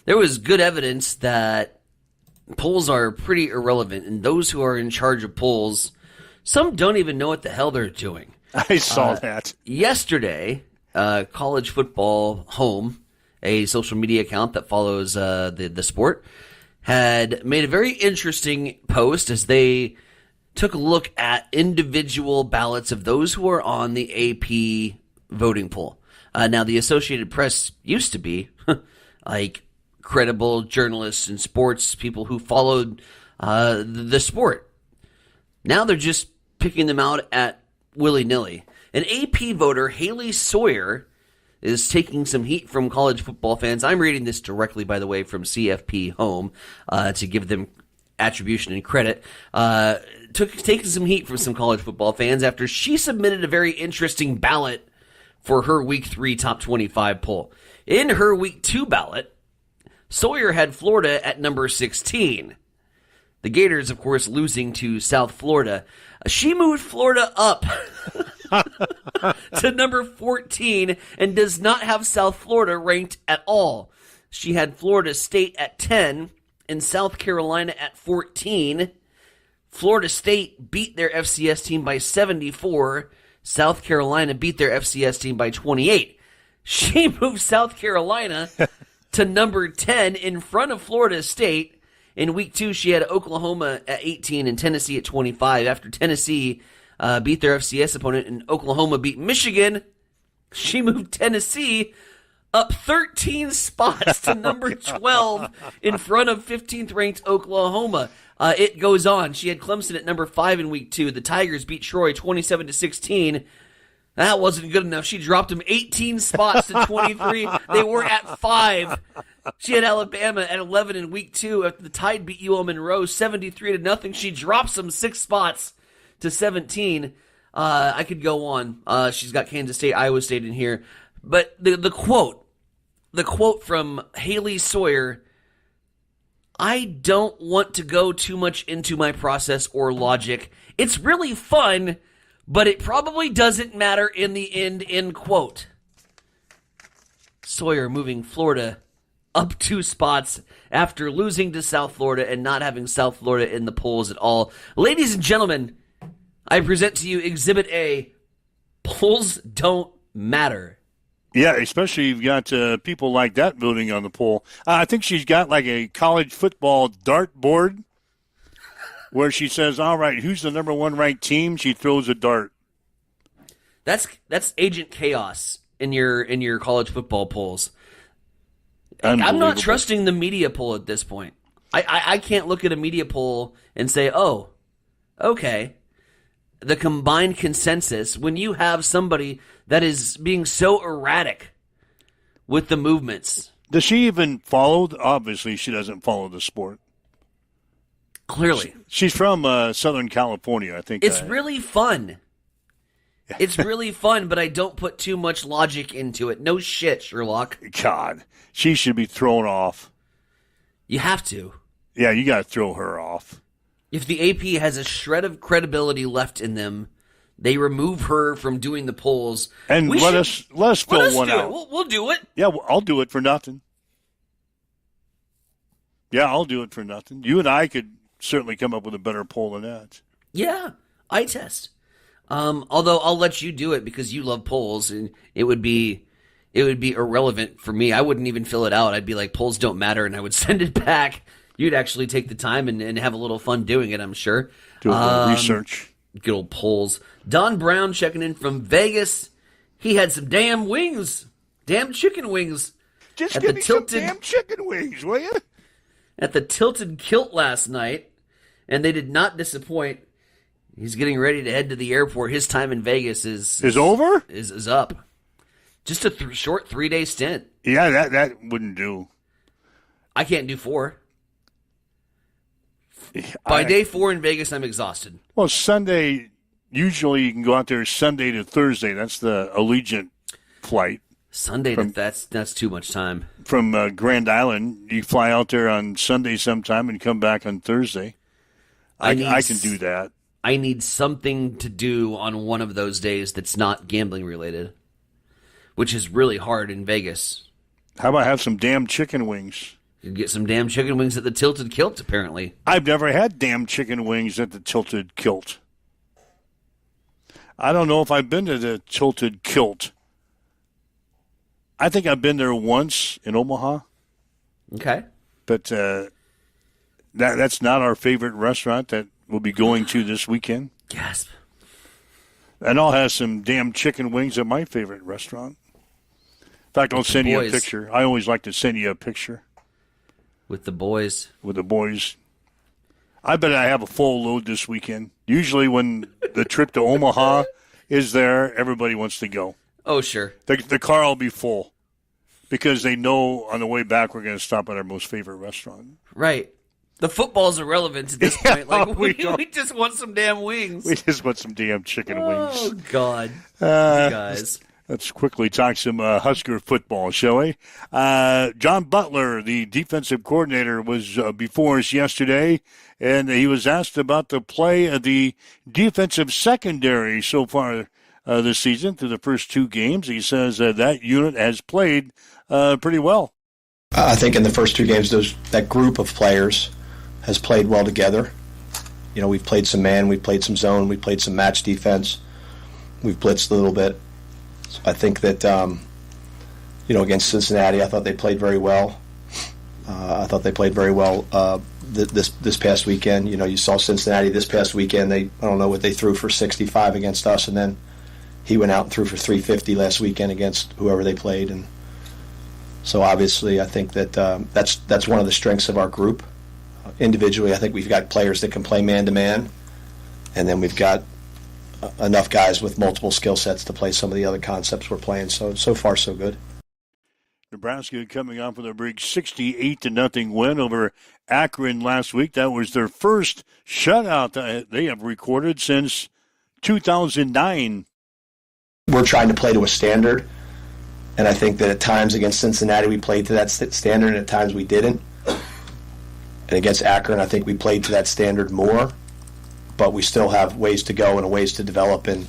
There was good evidence that polls are pretty irrelevant. And those who are in charge of polls, some don't even know what the hell they're doing. I saw that. Yesterday, College Football Home, a social media account that follows the sport, had made a very interesting post as they took a look at individual ballots of those who are on the AP voting poll. Now, the Associated Press used to be like credible journalists and sports people who followed the sport. Now they're just picking them out at willy-nilly. An AP voter, Haley Sawyer, is taking some heat from college football fans. I'm reading this directly, by the way, from CFP Home to give them attribution and credit. Taking some heat from some college football fans after she submitted a very interesting ballot for her Week 3 Top 25 poll. In her Week 2 ballot, Sawyer had Florida at number 16. The Gators, of course, losing to South Florida. She moved Florida up to number 14 and does not have South Florida ranked at all. She had Florida State at 10 and South Carolina at 14. Florida State beat their FCS team by 74. South Carolina beat their FCS team by 28. She moved South Carolina to number 10 in front of Florida State. In Week 2, she had Oklahoma at 18 and Tennessee at 25. After Tennessee beat their FCS opponent and Oklahoma beat Michigan, she moved Tennessee up 13 spots to number 12 in front of 15th ranked Oklahoma. It goes on. She had Clemson at number 5 in Week 2. The Tigers beat Troy 27-16. That wasn't good enough. She dropped them 18 spots to 23. They were at 5. She had Alabama at 11 in Week 2 after the Tide beat UL Monroe 73-0. She drops them 6 spots to 17. I could go on. She's got Kansas State, Iowa State in here. But the quote from Haley Sawyer, I don't want to go too much into my process or logic. It's really fun, but it probably doesn't matter in the end quote. Sawyer moving Florida up 2 spots after losing to South Florida and not having South Florida in the polls at all. Ladies and gentlemen, I present to you Exhibit A. Polls don't matter. Yeah, especially you've got people like that voting on the poll. I think she's got like a college football dartboard where she says, all right, who's the number 1 ranked team? She throws a dart. That's Agent Chaos in your college football polls. I'm not trusting the media poll at this point. I can't look at a media poll and say, oh, okay. The combined consensus, when you have somebody that is being so erratic with the movements. Does she even follow? Obviously, she doesn't follow the sport. Clearly. She's from Southern California, I think. It's really fun. It's really fun, but I don't put too much logic into it. No shit, Sherlock. God, she should be thrown off. You have to. Yeah, you got to throw her off. If the AP has a shred of credibility left in them, they remove her from doing the polls. And let us fill one out. We'll do it. Yeah, I'll do it for nothing. Yeah, I'll do it for nothing. You and I could certainly come up with a better poll than that. Yeah, eye test. Although I'll let you do it because you love polls, and it would be irrelevant for me. I wouldn't even fill it out. I'd be like, polls don't matter, and I would send it back. You'd actually take the time and have a little fun doing it, I'm sure. Do a little research. Good old polls. Don Brown checking in from Vegas. He had some damn wings. Damn chicken wings. Just give me some damn chicken wings, will you? At the Tilted Kilt last night, and they did not disappoint. He's getting ready to head to the airport. His time in Vegas is over? Is up. Just a short 3-day stint. Yeah, that wouldn't do. I can't do 4. By day 4 in Vegas, I'm exhausted. Well, Sunday, usually you can go out there Sunday to Thursday. That's the Allegiant flight. Sunday, that's too much time. From Grand Island, you fly out there on Sunday sometime and come back on Thursday. I can do that. I need something to do on one of those days that's not gambling related, which is really hard in Vegas. How about have some damn chicken wings? You can get some damn chicken wings at the Tilted Kilt, apparently. I've never had damn chicken wings at the Tilted Kilt. I don't know if I've been to the Tilted Kilt. I think I've been there once in Omaha. Okay. But that's not our favorite restaurant that we'll be going to this weekend. Gasp. And I'll have some damn chicken wings at my favorite restaurant. In fact, I'll send you a picture. I always like to send you a picture. With the boys. With the boys. I bet I have a full load this weekend. Usually when the trip to Omaha is there, everybody wants to go. Oh, sure. The car will be full because they know on the way back we're going to stop at our most favorite restaurant. Right. The football's irrelevant at this point. Like we just want some damn wings. We just want some damn chicken wings. Oh, God. You guys. Let's quickly talk some Husker football, shall we? John Butler, the defensive coordinator, was before us yesterday, and he was asked about the play of the defensive secondary so far this season through the first 2 games. He says that unit has played pretty well. I think in the first 2 games, that group of players has played well together. You know, we've played some man, we've played some zone, we've played some match defense. We've blitzed a little bit. So I think that, against Cincinnati, I thought they played very well. I thought they played very well this past weekend. You know, you saw Cincinnati this past weekend. I don't know what they threw for 65 against us, and then he went out and threw for 350 last weekend against whoever they played. And so obviously I think that that's one of the strengths of our group. Individually, I think we've got players that can play man-to-man, and then we've got enough guys with multiple skill sets to play some of the other concepts we're playing. So far, so good. Nebraska coming off with a big 68-0 win over Akron last week. That was their first shutout that they have recorded since 2009. We're trying to play to a standard, and I think that at times against Cincinnati we played to that standard, and at times we didn't. And against Akron, I think we played to that standard more, but we still have ways to go and ways to develop. And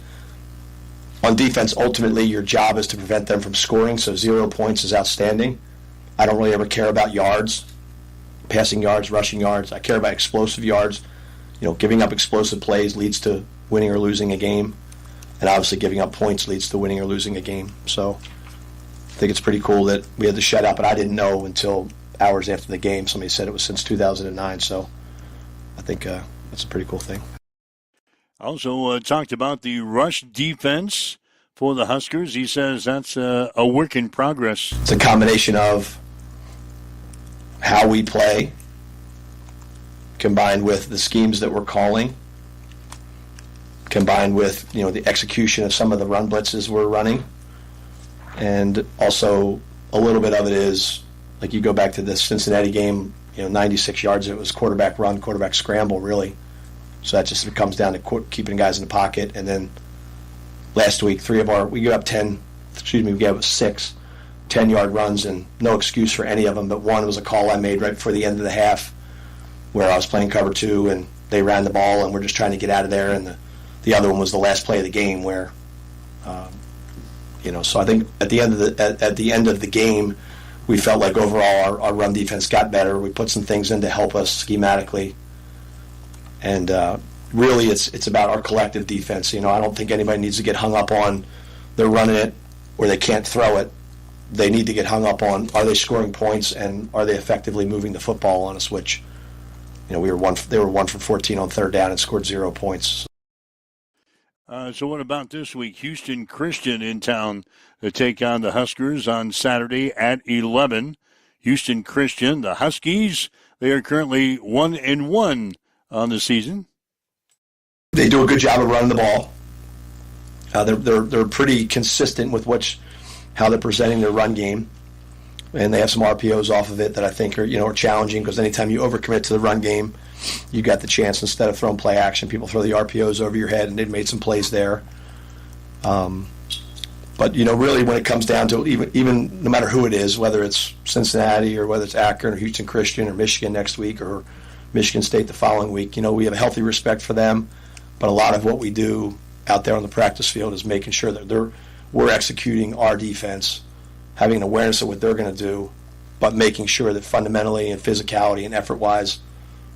on defense, ultimately, your job is to prevent them from scoring, so 0 points is outstanding. I don't really ever care about yards, passing yards, rushing yards. I care about explosive yards. Giving up explosive plays leads to winning or losing a game, and obviously giving up points leads to winning or losing a game. So I think it's pretty cool that we had the shutout, but I didn't know until hours after the game. Somebody said it was since 2009, so I think that's a pretty cool thing. Also talked about the rush defense for the Huskers. He says that's a work in progress. It's a combination of how we play combined with the schemes that we're calling, combined with the execution of some of the run blitzes we're running, and also a little bit of it is like you go back to the Cincinnati game, 96 yards. It was quarterback run, quarterback scramble, really. So that just comes down to keeping guys in the pocket. And then last week, we gave up 6 10-yard runs, and no excuse for any of them. But one was a call I made right before the end of the half, where I was playing cover 2 and they ran the ball, and we're just trying to get out of there. And the other one was the last play of the game, where, So I think at the end of the game, we felt like overall our run defense got better. We put some things in to help us schematically. And really it's about our collective defense. I don't think anybody needs to get hung up on they're running it or they can't throw it. They need to get hung up on, are they scoring points and are they effectively moving the football on us, which, they were 1 for 14 on third down and scored 0 points. So what about this week? Houston Christian in town to take on the Huskers on Saturday at 11. Houston Christian, the Huskies, they are currently 1-1 on the season. They do a good job of running the ball. They're pretty consistent with how they're presenting their run game, and they have some RPOs off of it that I think are challenging, because anytime you overcommit to the run game, you got the chance, instead of throwing play action, people throw the RPOs over your head, and they've made some plays there. But really when it comes down to even no matter who it is, whether it's Cincinnati or whether it's Akron or Houston Christian or Michigan next week or Michigan State the following week, we have a healthy respect for them. But a lot of what we do out there on the practice field is making sure that we're executing our defense, having an awareness of what they're going to do, but making sure that fundamentally and physicality and effort-wise,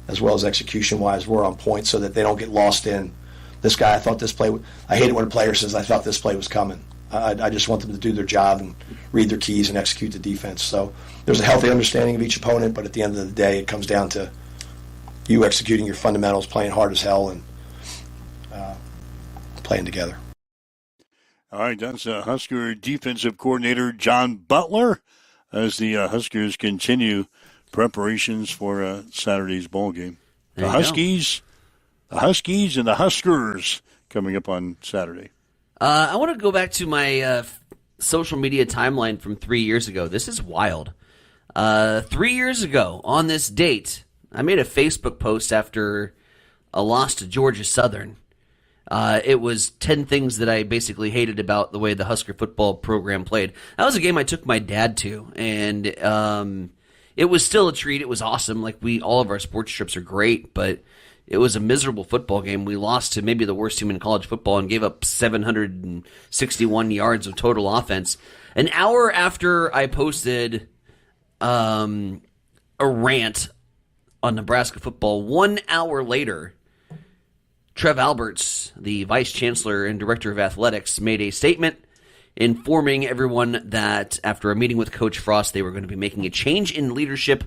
as well as execution-wise, we're on point so that they don't get lost in this guy. I hate it when a player says, I thought this play was coming. I just want them to do their job and read their keys and execute the defense. So there's a healthy understanding of each opponent, but at the end of the day, it comes down to you executing your fundamentals, playing hard as hell, and playing together. All right, that's Husker defensive coordinator John Butler as the Huskers continue preparations for Saturday's ball game. The Huskies and the Huskers coming up on Saturday. I want to go back to my social media timeline from 3 years ago. This is wild. 3 years ago, on this date, I made a Facebook post after a loss to Georgia Southern. It was 10 things that I basically hated about the way the Husker football program played. That was a game I took my dad to, and it was still a treat. It was awesome. All of our sports trips are great, but it was a miserable football game. We lost to maybe the worst team in college football and gave up 761 yards of total offense. An hour after I posted a rant on Nebraska football, 1 hour later, Trev Alberts, the vice chancellor and director of athletics, made a statement informing everyone that after a meeting with Coach Frost, they were going to be making a change in leadership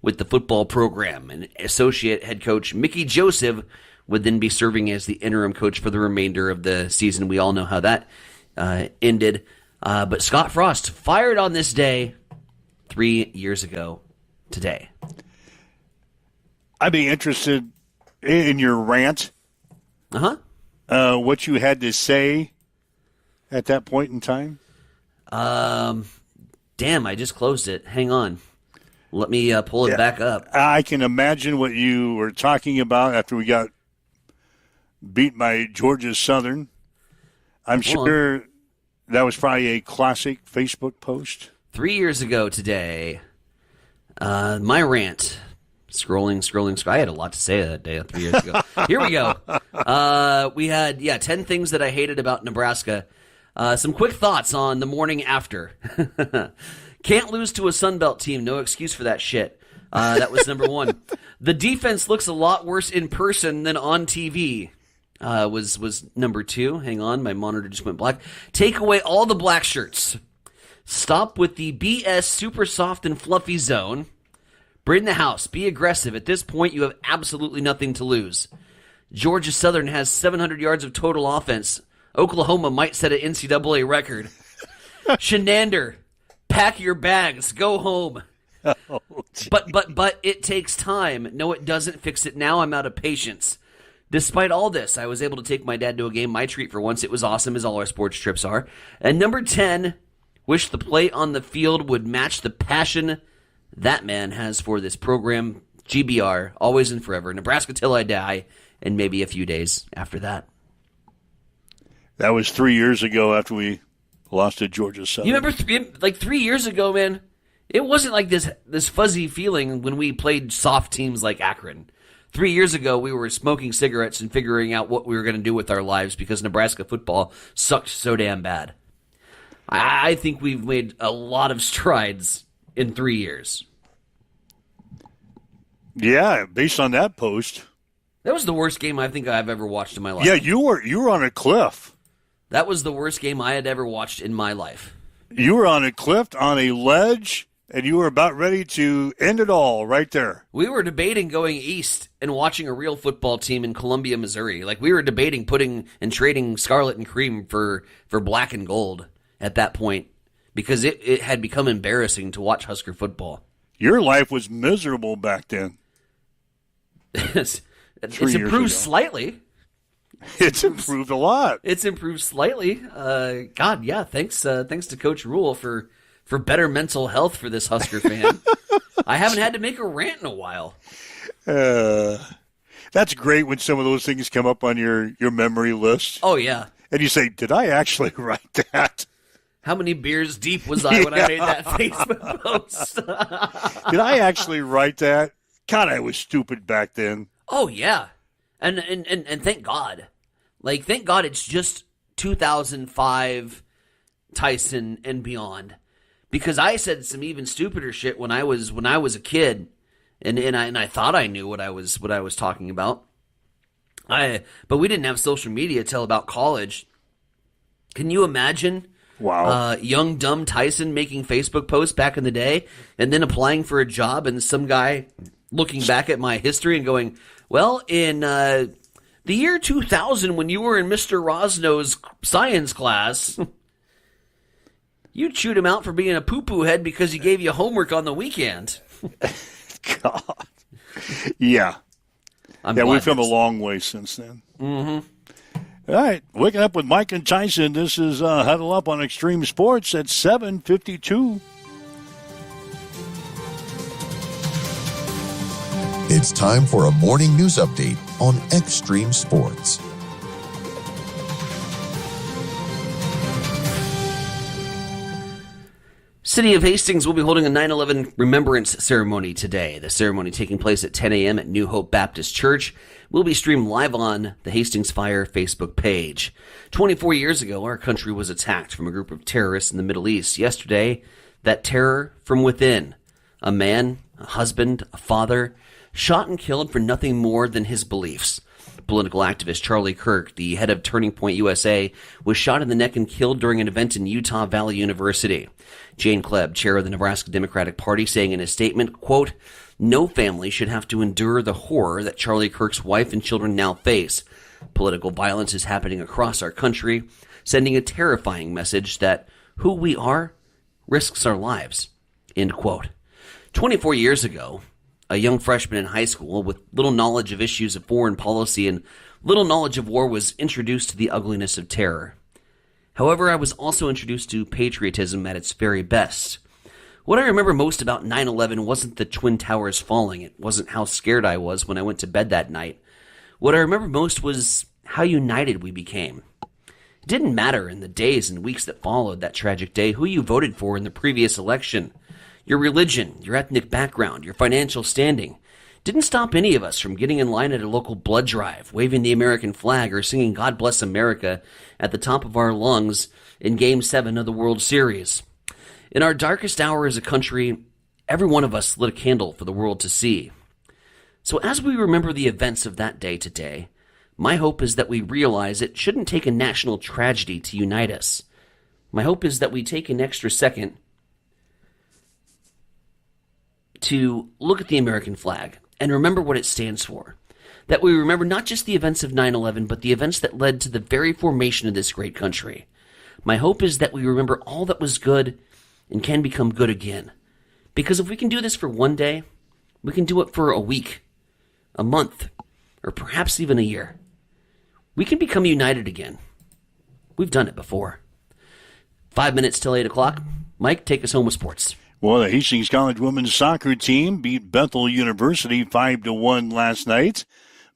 with the football program. And associate head coach Mickey Joseph would then be serving as the interim coach for the remainder of the season. We all know how that ended. But Scott Frost fired on this day 3 years ago today. I'd be interested in your rant. What you had to say at that point in time? Damn, I just closed it. Hang on. Let me pull it back up. I can imagine what you were talking about after we got beat by Georgia Southern. I'm sure that was probably a classic Facebook post. 3 years ago today, my rant, scrolling. I had a lot to say that day 3 years ago. Here we go. We had, 10 things that I hated about Nebraska. Some quick thoughts on the morning after. Can't lose to a Sunbelt team. No excuse for that shit. That was number one. The defense looks a lot worse in person than on TV. Was number two. Hang on, my monitor just went black. Take away all the black shirts. Stop with the BS super soft and fluffy zone. Bring the house. Be aggressive. At this point, you have absolutely nothing to lose. Georgia Southern has 700 yards of total offense. Oklahoma might set an NCAA record. Shenander, pack your bags. Go home. Oh, but it takes time. No, it doesn't. Fix it now. I'm out of patience. Despite all this, I was able to take my dad to a game. My treat for once. It was awesome, as all our sports trips are. And number 10, wish the play on the field would match the passion that man has for this program. GBR, always and forever. Nebraska till I die, and maybe a few days after that. That was 3 years ago after we lost to Georgia Southern. You remember, like 3 years ago, man, it wasn't like this fuzzy feeling when we played soft teams like Akron. 3 years ago, we were smoking cigarettes and figuring out what we were going to do with our lives because Nebraska football sucked so damn bad. I think we've made a lot of strides in 3 years. Yeah, based on that post. That was the worst game I think I've ever watched in my life. Yeah, you were on a cliff. That was the worst game I had ever watched in my life. You were on a cliff, on a ledge, and you were about ready to end it all right there. We were debating going east and watching a real football team in Columbia, Missouri. Like, we were debating putting and trading scarlet and cream for black and gold at that point because it had become embarrassing to watch Husker football. Your life was miserable back then. It's improved slightly. It's improved a lot. It's improved slightly. God, yeah. Thanks to Coach Rule for better mental health for this Husker fan. I haven't had to make a rant in a while. That's great when some of those things come up on your memory list. Oh, yeah. And you say, did I actually write that? How many beers deep was I when I made that Facebook post? Did I actually write that? God, I was stupid back then. Oh, yeah. And thank God. Like, thank God it's just 2005 Tyson and beyond. Because I said some even stupider shit when I was a kid, and I thought I knew what I was talking about. But we didn't have social media till about college. Can you imagine? Wow. Young dumb Tyson making Facebook posts back in the day, and then applying for a job, and some guy looking back at my history and going, "Well, in the year 2000, when you were in Mr. Rosno's science class." You chewed him out for being a poo-poo head because he gave you homework on the weekend. God. Yeah. We've come a long way since then. Mm-hmm. All right. Waking up with Mike and Tyson. This is Huddle Up on Extreme Sports at 7:52. It's time for a morning news update on Extreme Sports. City of Hastings will be holding a 9/11 remembrance ceremony today. The ceremony, taking place at 10 a.m. at New Hope Baptist Church, will be streamed live on the Hastings Fire Facebook page. 24 years ago, our country was attacked from a group of terrorists in the Middle East. Yesterday, that terror from within. A man, a husband, a father, shot and killed for nothing more than his beliefs. Political activist Charlie Kirk, the head of Turning Point USA, was shot in the neck and killed during an event in Utah Valley University. Jane Klebb, chair of the Nebraska Democratic Party, saying in a statement, quote, "No family should have to endure the horror that Charlie Kirk's wife and children now face. Political violence is happening across our country, sending a terrifying message that who we are risks our lives." End quote. 24 years ago, a young freshman in high school with little knowledge of issues of foreign policy and little knowledge of war was introduced to the ugliness of terror. However, I was also introduced to patriotism at its very best. What I remember most about 9/11 wasn't the Twin Towers falling. It wasn't how scared I was when I went to bed that night. What I remember most was how united we became. It didn't matter in the days and weeks that followed that tragic day who you voted for in the previous election. Your religion, your ethnic background, your financial standing didn't stop any of us from getting in line at a local blood drive, waving the American flag, or singing God Bless America at the top of our lungs in Game 7 of the World Series. In our darkest hour as a country, every one of us lit a candle for the world to see. So as we remember the events of that day today, my hope is that we realize it shouldn't take a national tragedy to unite us. My hope is that we take an extra second to look at the American flag and remember what it stands for. That we remember not just the events of 9/11, but the events that led to the very formation of this great country. My hope is that we remember all that was good and can become good again. Because if we can do this for one day, we can do it for a week, a month, or perhaps even a year. We can become united again. We've done it before. 5 minutes till 8 o'clock. Mike, take us home with sports. Well, the Hastings College women's soccer team beat Bethel University 5-1 last night.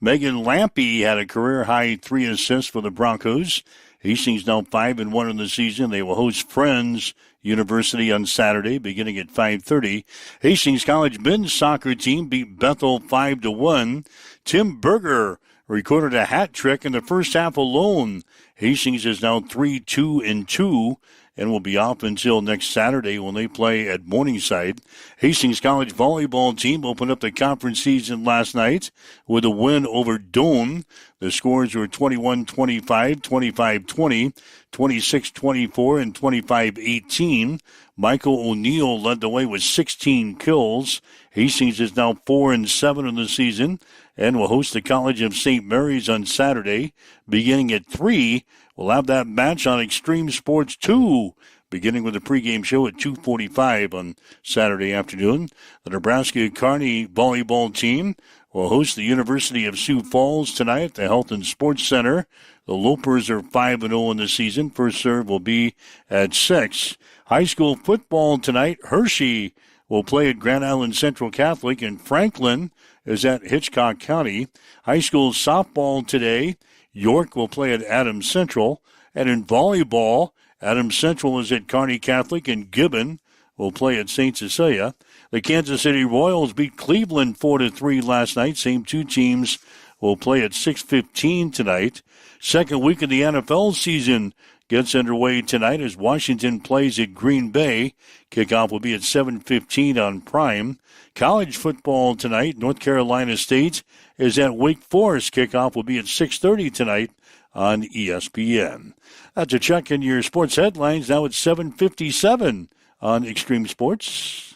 Megan Lampy had a career-high 3 assists for the Broncos. Hastings now 5-1 in the season. They will host Friends University on Saturday, beginning at 5:30. Hastings College men's soccer team beat Bethel 5-1. Tim Berger recorded a hat trick in the first half alone. Hastings is now 3-2 and will be off until next Saturday when they play at Morningside. Hastings College volleyball team opened up the conference season last night with a win over Doane. The scores were 21-25, 25-20, 26-24, and 25-18. Michael O'Neill led the way with 16 kills. Hastings is now 4-7 in the season and will host the College of St. Mary's on Saturday, beginning at 3. We'll have that match on Extreme Sports 2, beginning with a pregame show at 2:45 on Saturday afternoon. The Nebraska Kearney volleyball team will host the University of Sioux Falls tonight at the Health and Sports Center. The Lopers are 5-0 in the season. First serve will be at 6. High school football tonight. Hershey will play at Grand Island Central Catholic, and Franklin is at Hitchcock County. High school softball today. York will play at Adams Central. And in volleyball, Adams Central is at Kearney Catholic, and Gibbon will play at St. Cecilia. The Kansas City Royals beat Cleveland 4-3 last night. Same two teams will play at 6:15 tonight. Second week of the NFL season gets underway tonight as Washington plays at Green Bay. Kickoff will be at 7:15 on Prime. College football tonight. North Carolina State is at Wake Forest. Kickoff will be at 6:30 tonight on ESPN. That's a check in your sports headlines. Now it's 7:57 on Extreme Sports.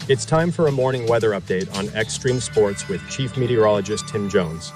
It's time for a morning weather update on Extreme Sports with Chief Meteorologist Tim Jones.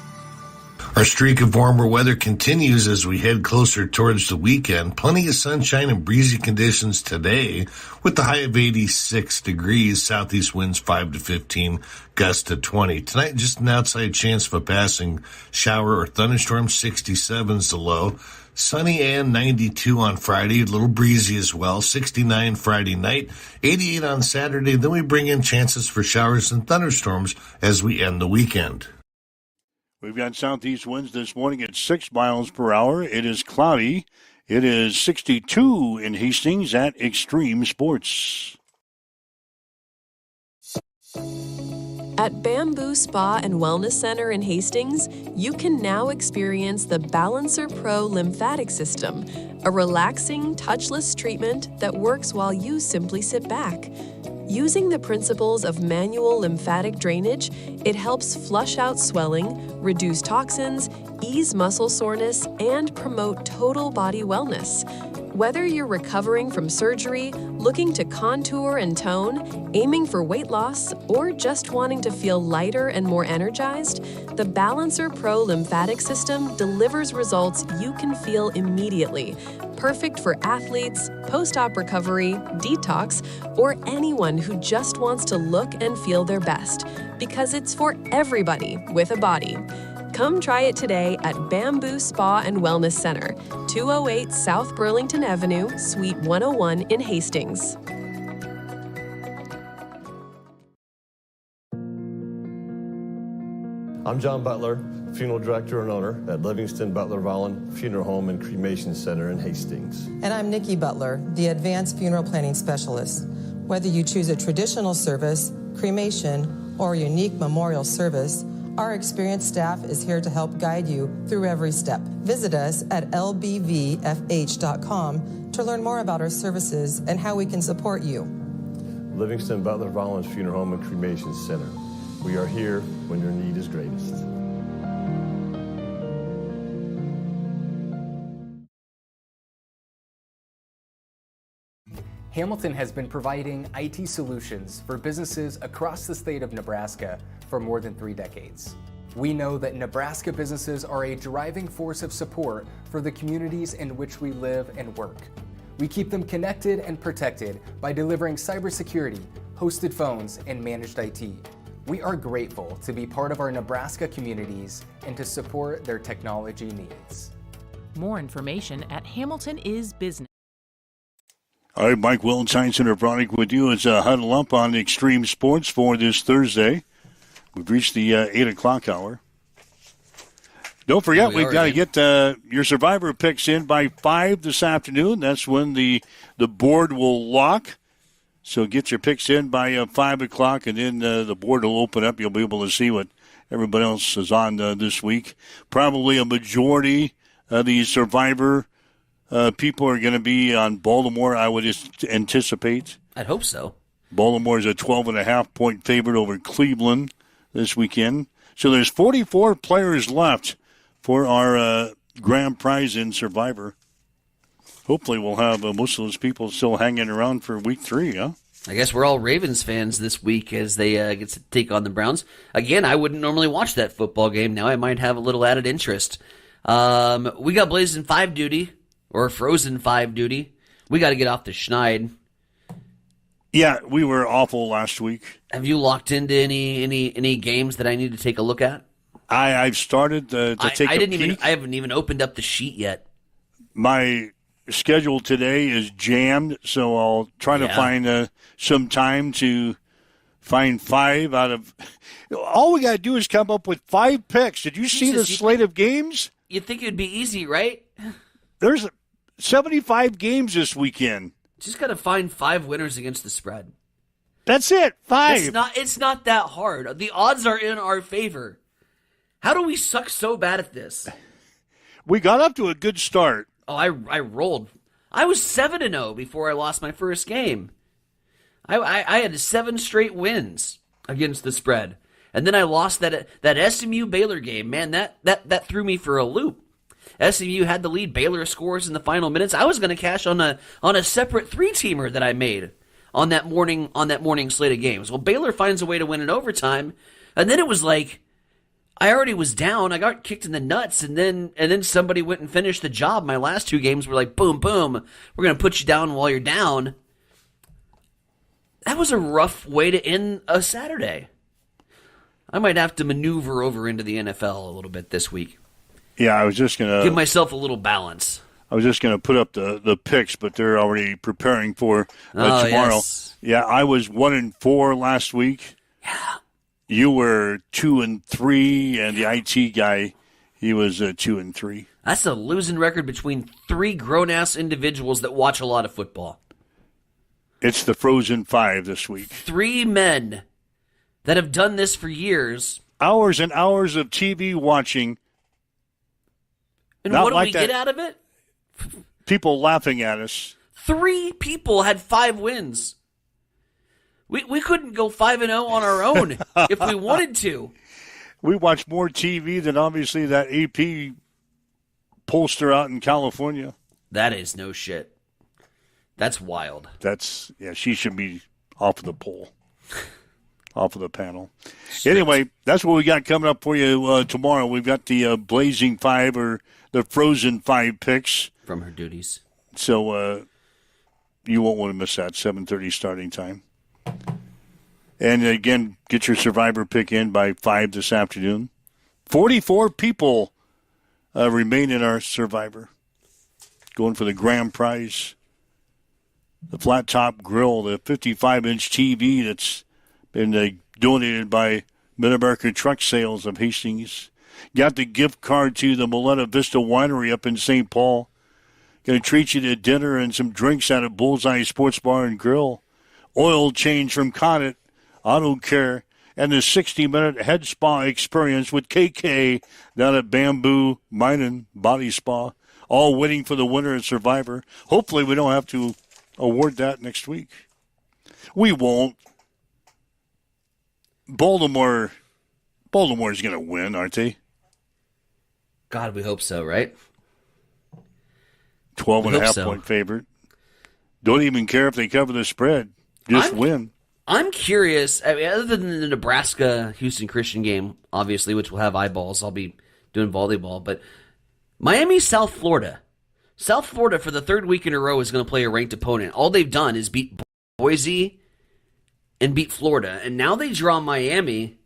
Our streak of warmer weather continues as we head closer towards the weekend. Plenty of sunshine and breezy conditions today with the high of 86 degrees, southeast winds 5 to 15, gusts to 20. Tonight, just an outside chance of a passing shower or thunderstorm, 67 is the low. Sunny and 92 on Friday, a little breezy as well, 69 Friday night, 88 on Saturday. Then we bring in chances for showers and thunderstorms as we end the weekend. We've got southeast winds this morning at 6 miles per hour. It is cloudy. It is 62 in Hastings at Extreme Sports. At Bamboo Spa and Wellness Center in Hastings, you can now experience the Balancer Pro lymphatic system, a relaxing, touchless treatment that works while you simply sit back. Using the principles of manual lymphatic drainage, it helps flush out swelling, reduce toxins, ease muscle soreness, and promote total body wellness. Whether you're recovering from surgery, looking to contour and tone, aiming for weight loss, or just wanting to feel lighter and more energized, the Balancer Pro lymphatic system delivers results you can feel immediately. Perfect for athletes, post-op recovery, detox, or anyone who just wants to look and feel their best, because it's for everybody with a body. Come try it today at Bamboo Spa and Wellness Center, 208 South Burlington Avenue, Suite 101 in Hastings. I'm John Butler, funeral director and owner at Livingston Butler Vollen Funeral Home and Cremation Center in Hastings. And I'm Nikki Butler, the advanced funeral planning specialist. Whether you choose a traditional service, cremation, or a unique memorial service, our experienced staff is here to help guide you through every step. Visit us at lbvfh.com to learn more about our services and how we can support you. Livingston Butler Vollen Funeral Home and Cremation Center. We are here when your need is greatest. Hamilton has been providing IT solutions for businesses across the state of Nebraska for more than 3 decades. We know that Nebraska businesses are a driving force of support for the communities in which we live and work. We keep them connected and protected by delivering cybersecurity, hosted phones, and managed IT. We are grateful to be part of our Nebraska communities and to support their technology needs. More information at Hamilton is Business. All right, Mike Wilton, Science Center product with you as Huddle Up on Extreme Sports for this Thursday. We've reached the 8 o'clock hour. Don't forget, we've got to get your survivor picks in by 5 this afternoon. That's when the board will lock. So get your picks in by 5 o'clock, and then the board will open up. You'll be able to see what everybody else is on this week. Probably a majority of the survivor people are going to be on Baltimore, I would anticipate. I'd hope so. Baltimore is a 12.5-point favorite over Cleveland this weekend. So there's 44 players left for our grand prize in Survivor. Hopefully we'll have most of those people still hanging around for week 3, huh? I guess we're all Ravens fans this week as they get to take on the Browns. Again, I wouldn't normally watch that football game. Now I might have a little added interest. We got Blazing 5 duty, or Frozen 5 duty. We got to get off the schneid. Yeah, we were awful last week. Have you locked into any games that I need to take a look at? I've started to take a peek. I haven't even opened up the sheet yet. My schedule today is jammed, so I'll try to find some time to find 5 out of. All we got to do is come up with 5 picks. Did you see the slate of games? You'd think it'd be easy, right? There's 75 games this weekend. Just got to find 5 winners against the spread. That's it. 5. It's not that hard. The odds are in our favor. How do we suck so bad at this? We got up to a good start. Oh, I rolled. I was 7-0 before I lost my first game. I had 7 straight wins against the spread. And then I lost that SMU Baylor game. Man, that threw me for a loop. SMU had the lead. Baylor scores in the final minutes. I was going to cash on a separate 3-teamer that I made on that morning slate of games. Well, Baylor finds a way to win in overtime, and then it was like I already was down. I got kicked in the nuts, and then somebody went and finished the job. My last 2 games were like, boom, boom. We're going to put you down while you're down. That was a rough way to end a Saturday. I might have to maneuver over into the NFL a little bit this week. Yeah, I was just going to give myself a little balance. I was just going to put up the picks, but they're already preparing for tomorrow. Yes. Yeah, I was 1-4 last week. Yeah. You were 2-3, and the IT guy, he was 2-3. That's a losing record between 3 grown-ass individuals that watch a lot of football. It's the Frozen 5 this week. 3 men that have done this for years. Hours and hours of TV watching. And what do we get out of it? People laughing at us. 3 people had 5 wins. We couldn't go 5-0 on our own if we wanted to. We watch more TV than obviously that AP pollster out in California. That is no shit. That's wild. She should be off of the poll. Off of the panel. Anyway, that's what we got coming up for you tomorrow. We've got the Blazing 5 or the Frozen 5 picks. From her duties. So you won't want to miss that, 7:30 starting time. And again, get your survivor pick in by 5 this afternoon. 44 people remain in our survivor. Going for the grand prize. The flat top grill, the 55-inch TV that's been donated by Mid-America Truck Sales of Hastings. Got the gift card to the Moletta Vista Winery up in St. Paul. Going to treat you to dinner and some drinks out at Bullseye Sports Bar and Grill. Oil change from Connet Auto Care. And the 60-minute head spa experience with KK down at Bamboo Minen Body Spa. All waiting for the winner and Survivor. Hopefully we don't have to award that next week. We won't. Baltimore's going to win, aren't they? God, we hope so, right? 12.5-point favorite. Don't even care if they cover the spread. Just win. I'm curious. I mean, other than the Nebraska-Houston Christian game, obviously, which will have eyeballs. I'll be doing volleyball. But Miami, South Florida. South Florida, for the third week in a row, is going to play a ranked opponent. All they've done is beat Boise and beat Florida. And now they draw Miami,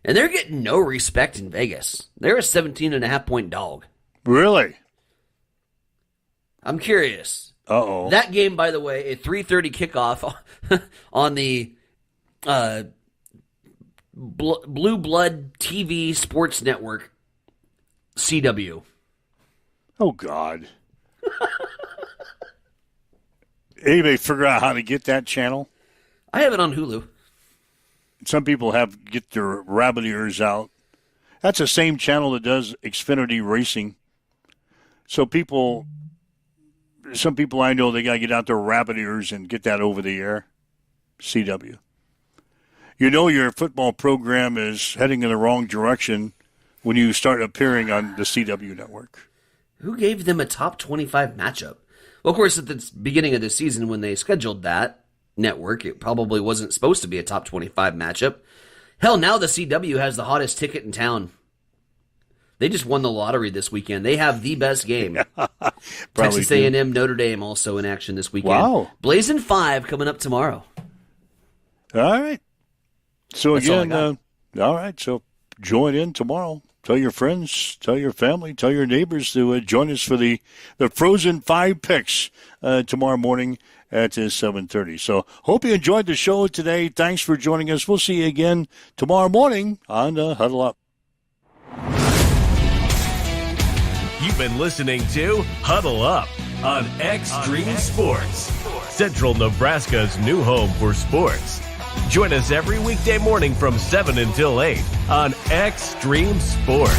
and they're getting no respect in Vegas. They're a 17.5-point dog. Really? I'm curious. Uh-oh. That game, by the way, a 3:30 kickoff on the Blue Blood TV Sports Network, CW. Oh, God. Anybody figure out how to get that channel? I have it on Hulu. Some people get their rabbit ears out. That's the same channel that does Xfinity Racing. So some people I know, they got to get out their rabbit ears and get that over the air. CW. You know your football program is heading in the wrong direction when you start appearing on the CW network. Who gave them a top 25 matchup? Well, of course, at the beginning of the season when they scheduled that network, it probably wasn't supposed to be a top 25 matchup. Hell, now the CW has the hottest ticket in town. They just won the lottery this weekend. They have the best game. Texas A&M, Notre Dame also in action this weekend. Wow. Blazing 5 coming up tomorrow. All right. So That's all I again, all right. So join in tomorrow. Tell your friends, tell your family, tell your neighbors to join us for the Frozen 5 picks tomorrow morning at 7:30. So hope you enjoyed the show today. Thanks for joining us. We'll see you again tomorrow morning on Huddle Up. You've been listening to Huddle Up on Extreme Sports, Central Nebraska's new home for sports. Join us every weekday morning from 7 until 8 on Extreme Sports.